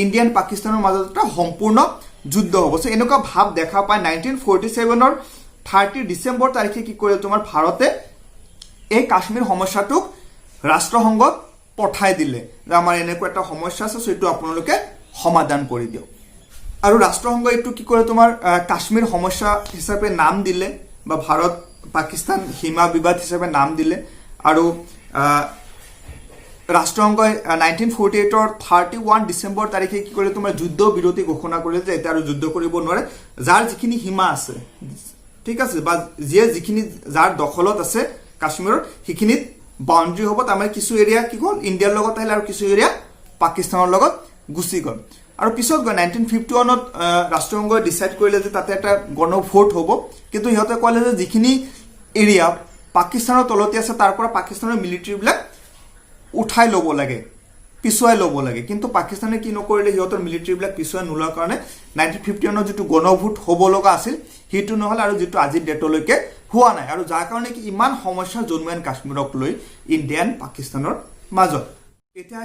ইণ্ডিয়ান পাকিস্তানৰ মাজত এটা সম্পূৰ্ণ যুদ্ধ হ'ব চ' এনেকুৱা ভাৱ দেখা পায় 1947ৰ 30 ডিচেম্বৰ তাৰিখে কি কৰিলে তোমাৰ ভাৰতে এই কাশ্মীৰ সমস্যাটোক ৰাষ্ট্ৰসংঘত পঠাই দিলে যে আমাৰ এনেকুৱা এটা সমস্যা আছে সেইটো আপোনালোকে সমাধান কৰি দিয়ক আৰু ৰাষ্ট্ৰসংঘ এইটো কি কৰে তোমাৰ কাশ্মীৰ সমস্যা হিচাপে নাম দিলে বা ভাৰত পাকিস্তান সীমা বিবাদ হিচাপে নাম দিলে আৰু ৰাষ্ট্ৰসংঘই 1948ৰ 31 ডিচেম্বৰ তাৰিখে কি কৰিলে তোমাৰ যুদ্ধ বিৰতি ঘোষণা কৰিলে যে এতিয়া আৰু যুদ্ধ কৰিব নোৱাৰে যাৰ যিখিনি সীমা আছে ঠিক আছে বা যিখিনি যাৰ দখলত আছে কাশ্মীৰৰ সেইখিনিত বাউণ্ডাৰী হ'ব তাৰমানে কিছু এৰিয়া কি গ'ল ইণ্ডিয়াৰ লগত আহিলে আৰু কিছু এৰিয়া পাকিস্তানৰ লগত গুচি গ'ল আৰু পিছত গৈ 1951ত ৰাষ্ট্ৰসংঘই ডিচাইড কৰিলে যে তাতে এটা গণভোট হ'ব কিন্তু সিহঁতে ক'লে যে যিখিনি এৰিয়া পাকিস্তানৰ তলতে আছে তাৰ পৰা পাকিস্তানৰ মিলিটাৰীবিলাক উঠাই ল'ব লাগে পিছুৱাই ল'ব লাগে কিন্তু পাকিস্তানে কি নকৰিলে সিহঁতৰ মিলিটাৰীবিলাক পিছুৱাই নোলোৱাৰ কাৰণে 1951ত যিটো গণভোট হ'ব লগা আছিল সেইটো নহ'ল আৰু যিটো আজিৰ ডেটলৈকে হোৱা নাই আৰু যাৰ কাৰণে কি ইমান সমস্যা জম্মু এণ্ড কাশ্মীৰক লৈ ইণ্ডিয়া এণ্ড পাকিস্তানৰ মাজত এতিয়া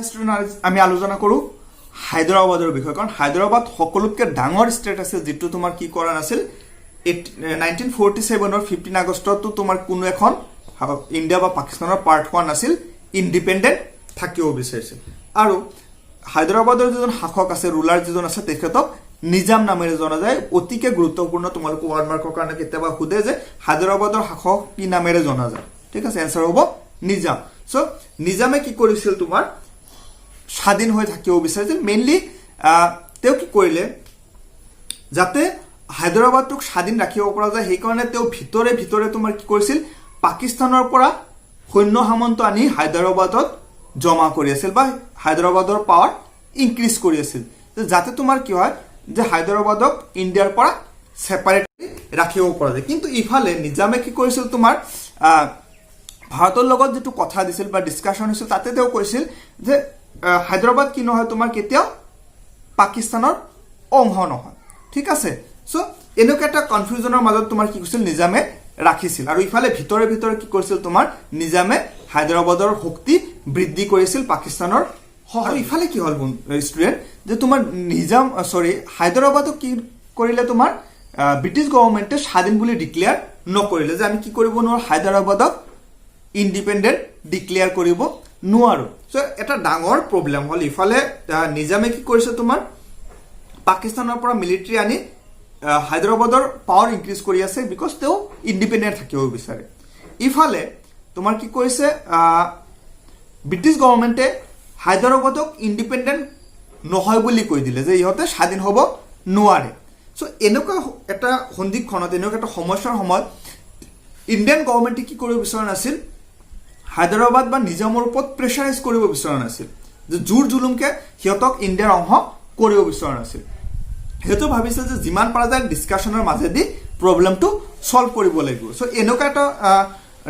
আমি আলোচনা কৰোঁ হায়দৰাবাদৰ বিষয়ে কাৰণ হায়দৰাবাদ সকলোতকৈ ডাঙৰ ষ্টেট আছে যিটো তোমাৰ কি কৰা নাছিল 1947ৰ 15 আগষ্টতো তোমাৰ কোনো এখন ইণ্ডিয়া বা পাকিস্তানৰ পাৰ্ট হোৱা নাছিল ইণ্ডিপেণ্ডেণ্ট থাকিব বিচাৰিছিল আৰু হায়দৰাবাদৰ যিজন শাসক আছে ৰুলাৰ যিজন আছে তেখেতক নিজাম নামেৰে জনা যায় অতিকে গুৰুত্বপূৰ্ণ তোমালোক ওৱাৰ্ড মাৰ্কৰ কাৰণে কেতিয়াবা সোধে যে হায়দৰাবাদৰ শাসক কি নামেৰে জনা যায় ঠিক আছে এনসাৰ হ'ব নিজাম চ' নিজামে কি কৰিছিল তোমাৰ স্বাধীন হৈ থাকিব বিচাৰিছিল মেইনলি তেওঁ কি কৰিলে যাতে হায়দৰাবাদটোক স্বাধীন ৰাখিব পৰা যায় সেইকাৰণে তেওঁ ভিতৰে ভিতৰে তোমাৰ কি কৰিছিল পাকিস্তানৰ পৰা সৈন্য সামন্ত আনি হায়দৰাবাদত জমা কৰি আছিল বা হায়দৰাবাদৰ পাৱাৰ ইনক্ৰিজ কৰি আছিল যাতে তোমাৰ কি হয় যে হায়দৰাবাদক ইণ্ডিয়াৰ পৰা ছেপাৰেটলি ৰাখিব পৰা যায় কিন্তু ইফালে নিজামে কি কৰিছিল তোমাৰ ভাৰতৰ লগত যিটো কথা দিছিল বা ডিছকাশ্যন হৈছিল তাতে তেওঁ কৈছিল যে হায়দৰাবাদ কি নহয় তোমাৰ কেতিয়াও পাকিস্তানৰ অংশ নহয় ঠিক আছে চ' এনেকুৱা এটা কনফিউজনৰ মাজত তোমাৰ কি কৈছিল নিজামে ৰাখিছিল আৰু ইফালে ভিতৰে ভিতৰে কি কৰিছিল তোমাৰ নিজামে হায়দৰাবাদৰ শক্তি বৃদ্ধি কৰিছিল পাকিস্তানৰ আৰু ইফালে কি হ'ল ষ্টুডেণ্ট যে তোমাৰ হায়দৰাবাদক কি কৰিলে তোমাৰ ব্ৰিটিছ গভৰ্ণমেণ্টে স্বাধীন বুলি ডিক্লেয়াৰ নকৰিলে যে আমি কি কৰিব নোৱাৰোঁ হায়দৰাবাদক ইণ্ডিপেণ্ডেণ্ট ডিক্লেয়াৰ কৰিব নোৱাৰোঁ চ' এটা ডাঙৰ প্ৰব্লেম হ'ল ইফালে নিজামে কি কৰিছে তোমাৰ পাকিস্তানৰ পৰা মিলিটাৰী আনি হায়দৰাবাদৰ পাৱাৰ ইনক্ৰিজ কৰি আছে বিকজ তেওঁ ইণ্ডিপেণ্ডেণ্ট থাকিব বিচাৰে ইফালে তোমাৰ কি কৰিছে ব্ৰিটিছ গভৰ্ণমেণ্টে হায়দৰাবাদক ইণ্ডিপেণ্ডেণ্ট নহয় বুলি কৈ দিলে যে ইহঁতে স্বাধীন হ'ব নোৱাৰে চ' এনেকুৱা এটা সন্ধিক্ষণত এনেকুৱা এটা সমস্যাৰ সময়ত ইণ্ডিয়ান গভৰ্ণমেণ্টে কি কৰিব বিচৰা নাছিল হায়দৰাবাদ বা নিজামৰ ওপৰত প্ৰেছাৰাইজ কৰিব বিচৰা নাছিল যে জোৰ জুলুমকে সিহঁতক ইণ্ডিয়াৰ অংশ কৰিব বিচৰা নাছিল সেইটো ভাবিছে যে যিমান পৰা যায় ডিছকাশ্যনৰ মাজেদি প্ৰব্লেমটো ছল্ভ কৰিব লাগিব চ' এনেকুৱা এটা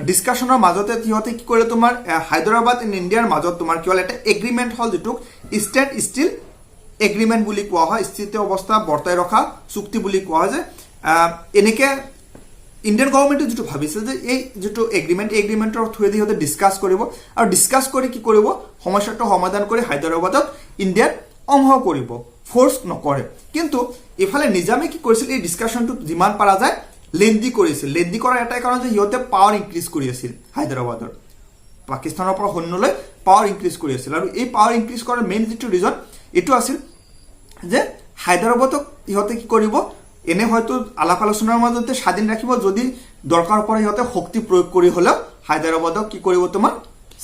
ডিছকাশ্যনৰ মাজতে সিহঁতে কি কৰিলে তোমাৰ হায়দৰাবাদ এণ্ড ইণ্ডিয়াৰ মাজত তোমাৰ কি হ'ল এটা এগ্ৰিমেণ্ট হ'ল যিটোক ষ্টেট ষ্টিল এগ্ৰিমেণ্ট বুলি কোৱা হয় স্থিতি অৱস্থা বৰ্তাই ৰখা চুক্তি বুলি কোৱা হয় যে এনেকৈ ইণ্ডিয়ান গভৰ্ণমেণ্টে যিটো ভাবিছে যে এই যিটো এগ্ৰিমেণ্টৰ থ্ৰুৱেদি সিহঁতে ডিছকাছ কৰিব আৰু ডিছকাছ কৰি কি কৰিব সমস্যাটো সমাধান কৰি হায়দৰাবাদক ইণ্ডিয়াৰ অংশ কৰিব ফ'ৰ্চ নকৰে কিন্তু ইফালে নিজামে কি কৰিছিল এই ডিছকাশ্যনটো যিমান পৰা যায় লেণ্ডি কৰিছিল লেণ্ডি কৰাৰ এটাই কাৰণ যে সিহঁতে পাৱাৰ ইনক্ৰিজ কৰি আছিল হায়দৰাবাদৰ পাকিস্তানৰ পৰা সৈন্যলৈ পাৱাৰ ইনক্ৰিজ কৰি আছিল আৰু এই পাৱাৰ ইনক্ৰিজ কৰাৰ মেইন যিটো ৰিজন এইটো আছিল যে হায়দৰাবাদক ইহঁতে কি কৰিব এনে হয়তো আলাপ আলোচনাৰ মাজতে স্বাধীন ৰাখিব যদি দৰকাৰ পৰে সিহঁতে শক্তি প্ৰয়োগ কৰি হলেও হায়দৰাবাদক কি কৰিব তোমাৰ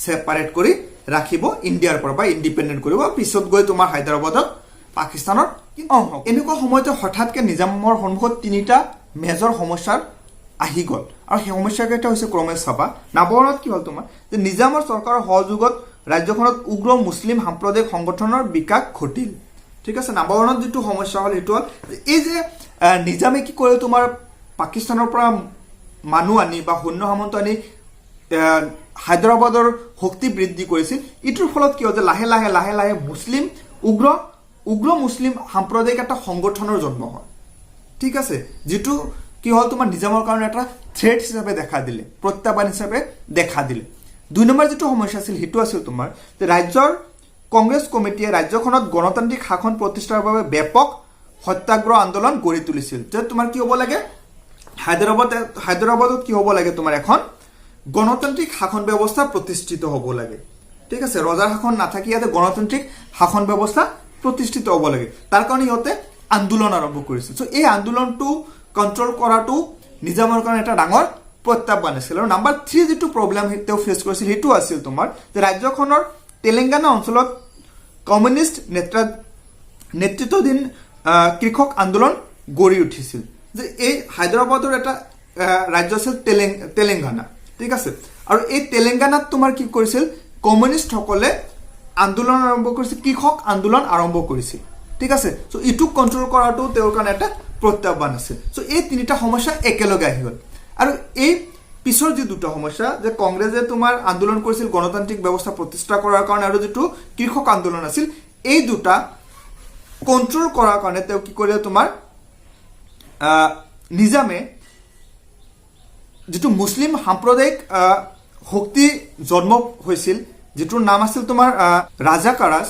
সেপাৰেট কৰি ৰাখিব ইণ্ডিয়াৰ পৰা বা ইণ্ডিপেণ্ডেণ্ট কৰিব পিছত গৈ তোমাৰ হায়দৰাবাদক পাকিস্তানৰ অংশ এনেকুৱা সময়তে হঠাৎকে নিজামৰ সন্মুখত তিনিটা মেজৰ সমস্যাৰ আহি গ'ল আৰু সেই সমস্যাকেইটা হৈছে ক্ৰমে চাবা নৱৰণত কি হ'ল তোমাৰ যে নিজামৰ চৰকাৰৰ সহযোগত ৰাজ্যখনত উগ্ৰ মুছলিম সাম্প্ৰদায়িক সংগঠনৰ বিকাশ ঘটিল ঠিক আছে নৱৰণত যেটো সমস্যা হ'ল হেতু হ'ল এই যে নিজামে কি কৰে তোমাৰ পাকিস্তানৰ পৰা মানুহ আনি বা সৈন্য সামন্ত আনি হায়দৰাবাদৰ শক্তি বৃদ্ধি কৰিছিল ইটোৰ ফলত কি হ'ল যে লাহে লাহে মুছলিম উগ্ৰ মুছলিম সাম্প্ৰদায়িক এটা সংগঠনৰ জন্ম হয় ঠিক আছে যেটো কি হ'ল তোমাৰ নিজামৰ কাৰণে এটা থ্ৰেট হিচাপে দেখা দিলে প্ৰত্যাহ্বান হিচাপে দেখা দিলে দুই নম্বৰ যেটো সমস্যা আছিল হেতু আছিল তোমাৰ যে ৰাজ্যৰ কংগ্ৰেছ কমিটিয়ে ৰাজ্যখনত গণতান্ত্ৰিক শাসন প্ৰতিষ্ঠাৰ বাবে ব্যাপক সত্যাগ্ৰহ আন্দোলন গঢ়ি তুলিছিল যে তোমাৰ কি হ'ব লাগে হায়দৰাবাদত কি হ'ব লাগে তোমাৰ এখন গণতান্ত্ৰিক শাসন ব্যৱস্থা প্ৰতিষ্ঠিত হ'ব লাগে ঠিক আছে ৰজাৰ শাসন নাথাকি ইয়াতে গণতান্ত্ৰিক শাসন ব্যৱস্থা প্ৰতিষ্ঠিত হ'ব লাগে তাৰ কাৰণে ইহঁতে আন্দোলন আৰম্ভ কৰিছিল সো এই আন্দোলনটো কন্ট্ৰোল কৰাটো নিজামৰ কাৰণে এটা ডাঙৰ প্ৰত্যাহ্বান আছিল আৰু নাম্বাৰ 3 যেটো প্ৰবলেম হেতু ফেস কৰিছিল হেতু আছিল তোমাৰ যে ৰাজ্যখনৰ তেলেংগানা অঞ্চলত কমিউনিষ্ট নেতৃত্বাধীন কৃষক আন্দোলন গঢ়ি উঠিছিল যে এই হায়দৰাবাদৰ এটা ৰাজ্য আছিল তেলেংগানা ঠিক আছে আৰু এই তেলেংগানাত তোমাৰ কি কৰিছিল কমিউনিষ্ট সকলে আন্দোলন আৰম্ভ কৰিছিল কৃষক আন্দোলন আৰম্ভ কৰিছিল ঠিক আছে সো ইটু কন্ট্ৰোল কৰাটো তেওঁৰ কাৰণে এটা প্ৰত্যাহ্বান আছিল সো এই তিনিটা সমস্যা একেলগে আহি গ'ল আৰু এই পিছৰ যে দুটা সমস্যা যে কংগ্ৰেছে তোমাৰ আন্দোলন কৰিছিল গণতান্ত্ৰিক ব্যৱস্থা প্ৰতিষ্ঠা কৰাৰ কাৰণে আৰু যেটো কৃষক আন্দোলন আছিল এই দুটা কন্ট্ৰোল কৰাৰ কাৰণে তেওঁ কি কৰিলে তোমাৰ নিজামে যেটো মুছলিম সাম্প্ৰদায়িক শক্তি জন্ম হৈছিল যেটোৰ নাম আছিল তোমাৰ ৰাজাকাৰাছ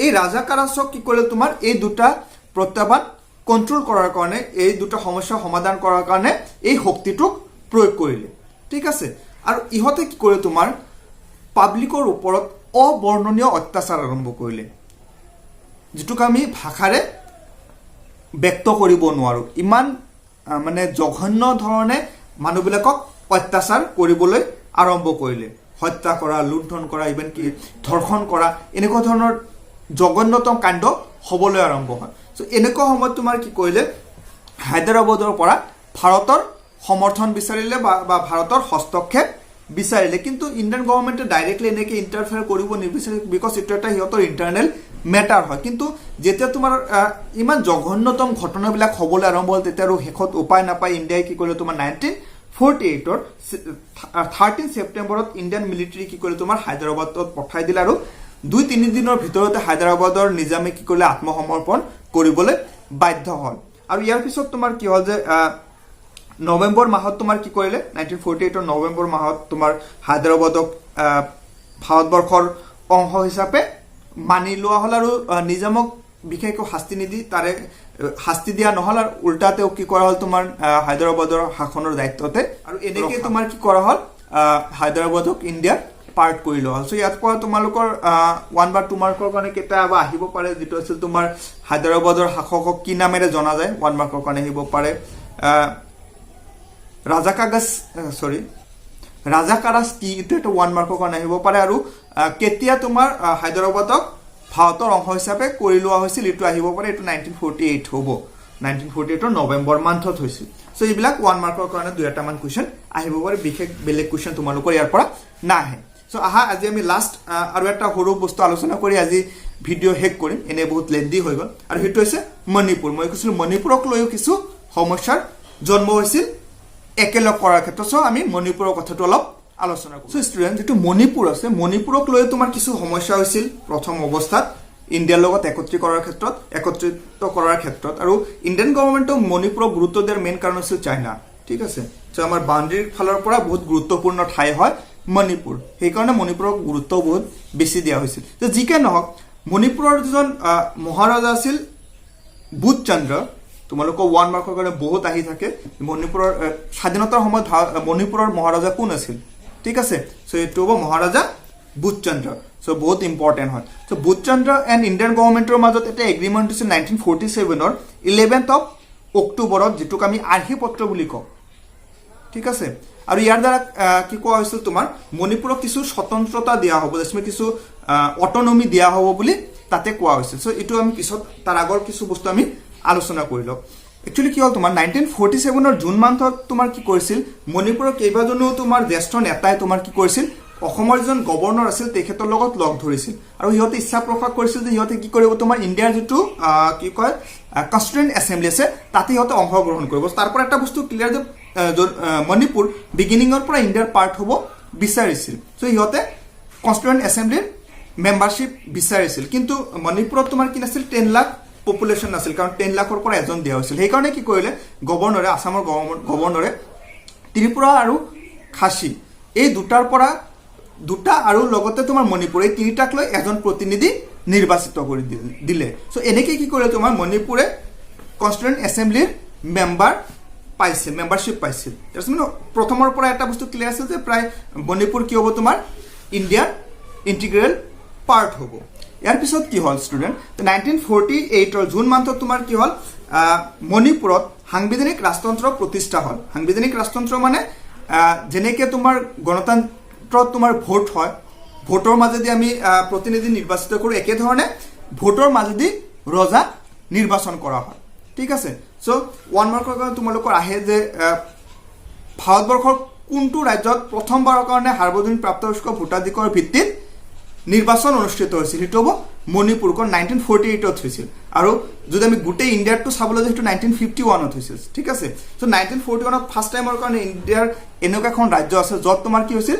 এই ৰাজাকাৰাছক কি কৰিলে তোমাৰ এই দুটা প্ৰত্যাহ্বান কন্ট্ৰোল কৰাৰ কাৰণে এই দুটা সমস্যা সমাধান কৰাৰ কাৰণে এই শক্তিটোক প্ৰয়োগ কৰিলে ঠিক আছে আৰু ইহতে কি কৰে তোমাৰ পাব্লিকৰ ওপৰত অবৰ্ণনীয় অত্যাচাৰ আৰম্ভ কৰিলে যেটোক আমি ভাষাৰে ব্যক্ত কৰিব নোৱাৰো ইমান মানে জঘন্য ধৰণে মানুহবিলাকক অত্যাচাৰ কৰিবলৈ আৰম্ভ কৰিলে হত্যা কৰা লুণ্ঠন কৰা ইভেন কি ধৰ্ষণ কৰা এনেকুৱা ধৰণৰ জঘন্যতম কাণ্ড হ'বলৈ আৰম্ভ হয় সো এনেকুৱা সময়ত তোমাৰ কি কৰিলে হায়দৰাবাদৰ পৰা ভাৰতৰ সমৰ্থন বিচাৰিলে বা ভাৰতৰ হস্তক্ষেপ বিচাৰিলে কিন্তু ইণ্ডিয়ান গভৰ্নমেণ্টে ডাইৰেক্টলি এনেকৈ ইণ্টাৰফেয়াৰ কৰিব নিবিচাৰে বিকজ ইটো এটা সিহঁতৰ ইণ্টাৰনেল মেটাৰ হয় কিন্তু যেতিয়া তোমাৰ ইমান জঘন্যতম ঘটনাবিলাক হ'বলৈ আৰম্ভ হ'ল তেতিয়া আৰু শেষত উপায় নাপায় ইণ্ডিয়াই কি কৰিলে তোমাৰ 1948 13 সেপ্টেম্বৰত ইণ্ডিয়ান মিলিটাৰী কি কৰিলে তোমাৰ হায়দৰাবাদত পঠাই দিলে আৰু 2-3 দিনৰ ভিতৰতে হায়দৰাবাদৰ নিজামে কি কৰিলে আত্মসমৰ্পণ কৰিবলৈ বাধ্য হ'ল আৰু ইয়াৰ পিছত তোমাৰ কি হ'ল যে নৱেম্বৰ মাহত তোমাৰ কি কৰিলে 1948 নৱেম্বৰ মাহত তোমাৰ হায়দৰাবাদক ভাৰতবৰ্ষৰ অংশ হিচাপে মানি লোৱা হ'ল আৰু নিজামক বিশেষকৈ শাস্তি নিদি তাৰে শাস্তি দিয়া নহল আৰু উল্টাতেও কি কৰা হ'ল তোমাৰ হায়দৰাবাদৰ শাসনৰ দায়িত্বতে আৰু এনেকৈ তোমাৰ কি কৰা হ'ল হায়দৰাবাদক ইণ্ডিয়া পাৰ্ট কৰি লোৱা হ'ল সো ইয়াত পৰা তোমালোকৰ 1 বা 2 মাৰ্কৰ কাৰণে কেতিয়াবা আহিব পাৰে যেটো আছিল তোমাৰ হায়দৰাবাদৰ শাসকক কি নামেৰে জনা যায় 1 মাৰ্কৰ কাৰণে আহিব পাৰে ৰাজাকাৰাছ কি ইটো 1 মাৰ্কৰ কাৰণে আহিব পাৰে আৰু কেতিয়া তোমাৰ হায়দৰাবাদক ভাৰতৰ অংশ হিচাপে কৰি লোৱা হৈছিল ইটো আহিব পাৰে ইটো 1948 হ'ব 1948 নৱেম্বৰ মান্থত হৈছিল সো এইবিলাক 1 মাৰ্কৰ কাৰণে দুটা মান কোৱেশ্চন আহিব পাৰে বিশেষ বেলেগ কোৱেশ্চন তোমালোকৰ ইয়াৰ পৰা নাহে সো আহা আজি আমি লাষ্ট আৰু এটা সৰু বস্তু আলোচনা কৰি আজি ভিডিও হেক কৰিম এনে বহুত লেন্দি হৈ গ'ল আৰু হেতু হৈছে মণিপুৰ মই কৈছিল মণিপুৰক লৈও কিছু সমস্যাৰ জন্ম হৈছিল একেলগ কৰাৰ ক্ষেত্ৰত সো আমি মণিপুৰৰ কথাটো অলপ আলোচনা কৰো সো ষ্টুডেন্ট যেটো মণিপুৰ আছে মণিপুৰক লৈ তোমাৰ কিছু সমস্যা হৈছিল প্ৰথম অৱস্থাত ইণ্ডিয়াৰ লগত একত্ৰিত কৰাৰ ক্ষেত্ৰত আৰু ইণ্ডিয়ান গভৰ্নমেণ্টে মণিপুৰক গুৰুত্ব দিয়াৰ মেইন কাৰণ আছিল চাইনা ঠিক আছে সো আমাৰ বাউণ্ডাৰীৰ ফালৰ পৰা বহুত গুৰুত্বপূৰ্ণ ঠাই হয় মণিপুৰ সেই কাৰণে মণিপুৰক গুৰুত্ব বহুত বেছি দিয়া হৈছিল যে জিকে নহক মণিপুৰৰ যিজন মহাৰাজা আছিল বুধচন্দ্ৰ তোমালোকৰ 1 মাৰ্কৰ কাৰণে বহুত আহি থাকে মণিপুৰৰ স্বাধীনতাৰ সময়ত মণিপুৰৰ মহাৰাজা কোন আছিল ঠিক আছে সো এটো হ'ব মহাৰাজা বুধচন্দ্ৰ সো বহুত ইম্পৰ্টেন্ট হয় সো বুধচন্দ্ৰ এণ্ড ইণ্ডিয়ান গভৰ্নমেণ্টৰ মাজত এটা এগ্ৰিমেণ্ট হৈছিল 1947 11th of অক্টোবৰত, যিটোক আমি আৰ্হিপত্ৰ বুলি কওঁ, ঠিক আছে। আৰু ইয়াৰ দ্বাৰা কি কোৱা হৈছিল তোমাৰ মণিপুৰক কিছু স্বতন্ত্ৰতা দিয়া হ'ব, কিছু অটনমি দিয়া হ'ব বুলি তাতে কোৱা হৈছিল। চ' এইটো আমি পিছত তাৰ আগৰ কিছু বস্তু আমি আলোচনা কৰি লওঁ। একচুৱেলি কি হ'ল তোমাৰ 1947 জুন মান্থত তোমাৰ কি কৰিছিল, মণিপুৰৰ কেইবাজনো তোমাৰ জ্যেষ্ঠ নেতাই তোমাৰ কি কৰিছিল, অসমৰ যিজন গভৰ্ণৰ আছিল তেখেতৰ লগত লগ ধৰিছিল আৰু সিহঁতে ইচ্ছা প্ৰকাশ কৰিছিল যে সিহঁতে কি কৰিব, তোমাৰ ইণ্ডিয়াৰ যিটো কি কয় কনষ্টিটিউৱেণ্ট এছেম্বলি আছে তাতে সিহঁতে অংশগ্ৰহণ কৰিব। তাৰ পৰা এটা বস্তু ক্লিয়াৰ যে মণিপুৰ বিগিনিঙৰ পৰা ইণ্ডিয়াৰ পাৰ্ট হ'ব বিচাৰিছিল। চ' সিহঁতে কনষ্টিটিউৱেণ্ট এছেম্বলিৰ মেম্বাৰশ্বিপ বিচাৰিছিল, কিন্তু মণিপুৰত তোমাৰ কি নাছিল, 10 লাখ পপুলেশ্যন নাছিল, কাৰণ 10 লাখৰ পৰা এজন দিয়া হৈছিল। সেইকাৰণে কি কৰিলে গভৰ্ণৰে, আছামৰ গভৰ্ণৰে ত্ৰিপুৰা আৰু খাচী এই দুটা আৰু লগতে তোমাৰ মণিপুৰ এই তিনিটাক লৈ এজন প্ৰতিনিধি নিৰ্বাচিত কৰি দিলে। চ' এনেকৈ কি কৰিলে তোমাৰ মণিপুৰে কনষ্টিটিউৱেণ্ট এছেম্বলিৰ মেম্বাৰশ্বিপ পাইছিল। তাৰপিছত মানে প্ৰথমৰ পৰা এটা বস্তু ক্লিয়াৰ আছিল যে প্ৰায় মণিপুৰ কি হ'ব, তোমাৰ ইণ্ডিয়াৰ ইণ্টিগ্ৰেল পাৰ্ট হ'ব। ইয়াৰ পিছত কি হ'ল ষ্টুডেণ্ট, 1948 জুন মান্থত তোমাৰ কি হ'ল, মণিপুৰত সাংবিধানিক ৰাজতন্ত্ৰ প্ৰতিষ্ঠা হ'ল। সাংবিধানিক ৰাজতন্ত্ৰ মানে যেনেকৈ তোমাৰ গণতন্ত্ৰত তোমাৰ ভোট হয়, ভোটৰ মাজেদি আমি প্ৰতিনিধি নিৰ্বাচিত কৰোঁ, একেধৰণে ভোটৰ মাজেদি ৰজা নিৰ্বাচন কৰা হয়, ঠিক আছে। চ' 1 মাৰ্কৰ কাৰণে তোমালোকৰ আহে যে ভাৰতবৰ্ষৰ কোনটো ৰাজ্যত প্ৰথমবাৰৰ কাৰণে সাৰ্বজনীন প্ৰাপ্তবয়স্ক ভোটাধিকাৰৰ ভিত্তিত নিৰ্বাচন অনুষ্ঠিত হৈছিল, সেইটো হ'ব মণিপুৰ, 1948 হৈছিল। আৰু যদি আমি গোটেই ইণ্ডিয়াটো চাবলৈ যাওঁ সেইটো 1951 হৈছিল, ঠিক আছে। চ' 1941 ফাৰ্ষ্ট টাইমৰ কাৰণে ইণ্ডিয়াৰ এনেকুৱা এখন ৰাজ্য আছে য'ত তোমাৰ কি হৈছিল,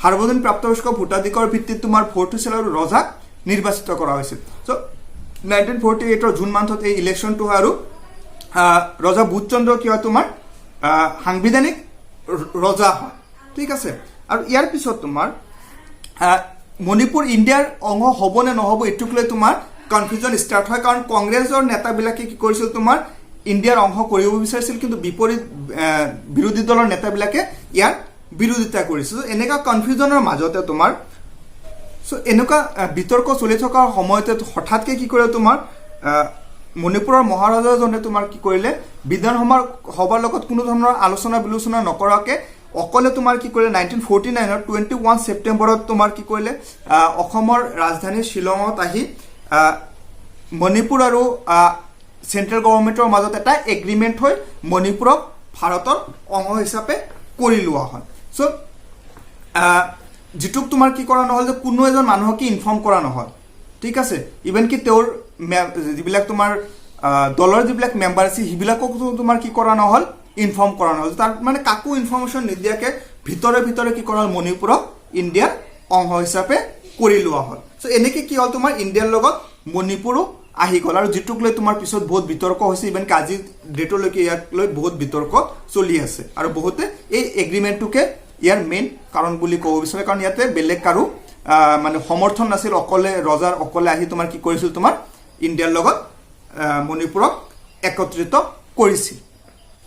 সাৰ্বজনীন প্ৰাপ্তবয়স্ক ভোটাধিকাৰৰ ভিত্তিত তোমাৰ ভোট হৈছিল আৰু ৰজাক নিৰ্বাচিত কৰা হৈছিল। চ' 1948 জুন মান্থত এই ইলেকশ্যনটো হয় আৰু ৰজা বুধচন্দ্ৰ কি হয়, তোমাৰ সাংবিধানিক ৰজা হয়, ঠিক আছে। আৰু ইয়াৰ পিছত তোমাৰ মণিপুৰ ইণ্ডিয়াৰ অংশ হ'ব নে নহ'ব এইটোক লৈ তোমাৰ কনফিউজন ষ্টাৰ্ট হয়, কাৰণ কংগ্ৰেছৰ নেতাবিলাকে কি কৰিছিল, তোমাৰ ইণ্ডিয়াৰ অংশ কৰিব বিচাৰিছিল, কিন্তু বিৰোধী দলৰ নেতাবিলাকে ইয়াৰ বিৰোধিতা কৰিছিল। এনেকুৱা কনফিউজনৰ মাজতে তোমাৰ এনেকুৱা বিতৰ্ক চলি থকাৰ সময়তে হঠাৎকে কি কৰে, তোমাৰ মণিপুৰৰ মহাৰাজাজনে তোমাৰ কি কৰিলে, বিধানসভাৰ লগত কোনো ধৰণৰ আলোচনা বিলোচনা নকৰাকে অকলে তোমাৰ কি কৰিলে 1949 21 ছেপ্টেম্বৰত তোমাৰ কি কৰিলে, অসমৰ ৰাজধানী শ্বিলঙত আহি মণিপুৰ আৰু চেন্ট্ৰেল গভৰ্ণমেণ্টৰ মাজত এটা এগ্ৰিমেণ্ট হৈ মণিপুৰক ভাৰতৰ অংশ হিচাপে কৰি লোৱা হয়। চ' যিটোক তোমাৰ কি কৰা নহ'ল যে কোনো এজন মানুহকে ইনফৰ্ম কৰা নহ'ল, ঠিক আছে। ইভেন কি তেওঁৰ যিবিলাক তোমাৰ দলৰ যিবিলাক মেম্বাৰ আছে সেইবিলাককো তোমাৰ কি কৰা নহ'ল, ইনফৰ্ম কৰা নহ'ল। তাৰ মানে কাকো ইনফৰ্মেশ্যন নিদিয়াকে ভিতৰে কি কৰা হ'ল, মণিপুৰক ইণ্ডিয়াৰ অংশ হিচাপে কৰি লোৱা হ'ল। চ' এনেকৈ কি হ'ল, তোমাৰ ইণ্ডিয়াৰ লগত মণিপুৰো আহি গ'ল, আৰু যিটোক লৈ তোমাৰ পিছত বহুত বিতৰ্ক হৈছে, ইভেন আজি ডেটলৈকে ইয়াক লৈ বহুত বিতৰ্ক চলি আছে, আৰু বহুতে এই এগ্ৰিমেণ্টটোকে ইয়াৰ মেইন কাৰণ বুলি ক'ব বিচাৰে, কাৰণ ইয়াতে বেলেগ কাৰো মানে সমৰ্থন নাছিল, ৰজাৰ অকলে আহি তোমাৰ কি কৰিছিল, তোমাৰ ইণ্ডিয়াৰ লগত মণিপুৰক একত্ৰিত কৰিছিল।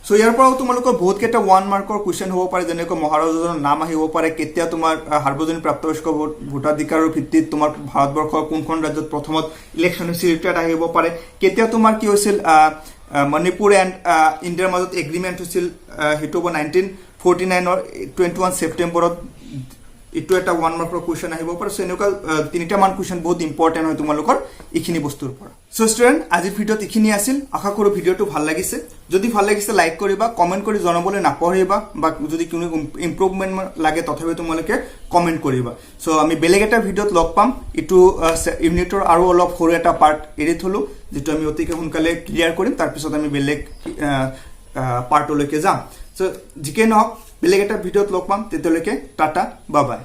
চ' ইয়াৰ পৰাও তোমালোকৰ বহুত কেইটা 1 মাৰ্কৰ কুৱেশ্যন হ'ব পাৰে, যেনেকৈ মহাৰাজাজনৰ নাম আহিব পাৰে, কেতিয়া তোমাৰ সাৰ্বজনীন প্ৰাপ্তবয়স্ক ভোটাধিকাৰৰ ভিত্তিত তোমাৰ ভাৰতবৰ্ষৰ কোনখন ৰাজ্যত প্ৰথমত ইলেকশ্যন হৈছিল এইটো এটা আহিব পাৰে, কেতিয়া তোমাৰ কি হৈছিল মণিপুৰ এণ্ড ইণ্ডিয়াৰ মাজত এগ্ৰিমেণ্ট হৈছিল, সেইটো হ'ব 1949 21 ছেপ্টেম্বৰত, এইটো এটা 1 মাৰ্কৰ কুৱেশ্যন আহিব পাৰে। চ' এনেকুৱা 3টামান কুৱেশ্যন বহুত ইম্পৰ্টেণ্ট হয় তোমালোকৰ এইখিনি বস্তুৰ পৰা। চ' ষ্টুডেণ্ট আজিৰ ভিডিঅ'ত এইখিনি আছিল, আশা কৰোঁ ভিডিঅ'টো ভাল লাগিছে। যদি ভাল লাগিছে লাইক কৰিবা, কমেণ্ট কৰি জনাবলৈ নাপাহৰিবা, বা যদি কোনো ইম্প্ৰুভমেণ্ট লাগে তথাপিও তোমালোকে কমেণ্ট কৰিবা। চ' আমি বেলেগ এটা ভিডিঅ'ত লগ পাম। এইটো ইউনিটৰ আৰু অলপ সৰু এটা পাৰ্ট এৰি থলোঁ, যিটো আমি অতিকে সোনকালে ক্লিয়াৰ কৰিম, তাৰপিছত আমি বেলেগ পাৰ্টলৈকে যাম। চ' যিকেই নহওক বেলেগ এটা ভিডিঅ'ত লগ পাম, তেতিয়ালৈকে টাটা, বাই বাই।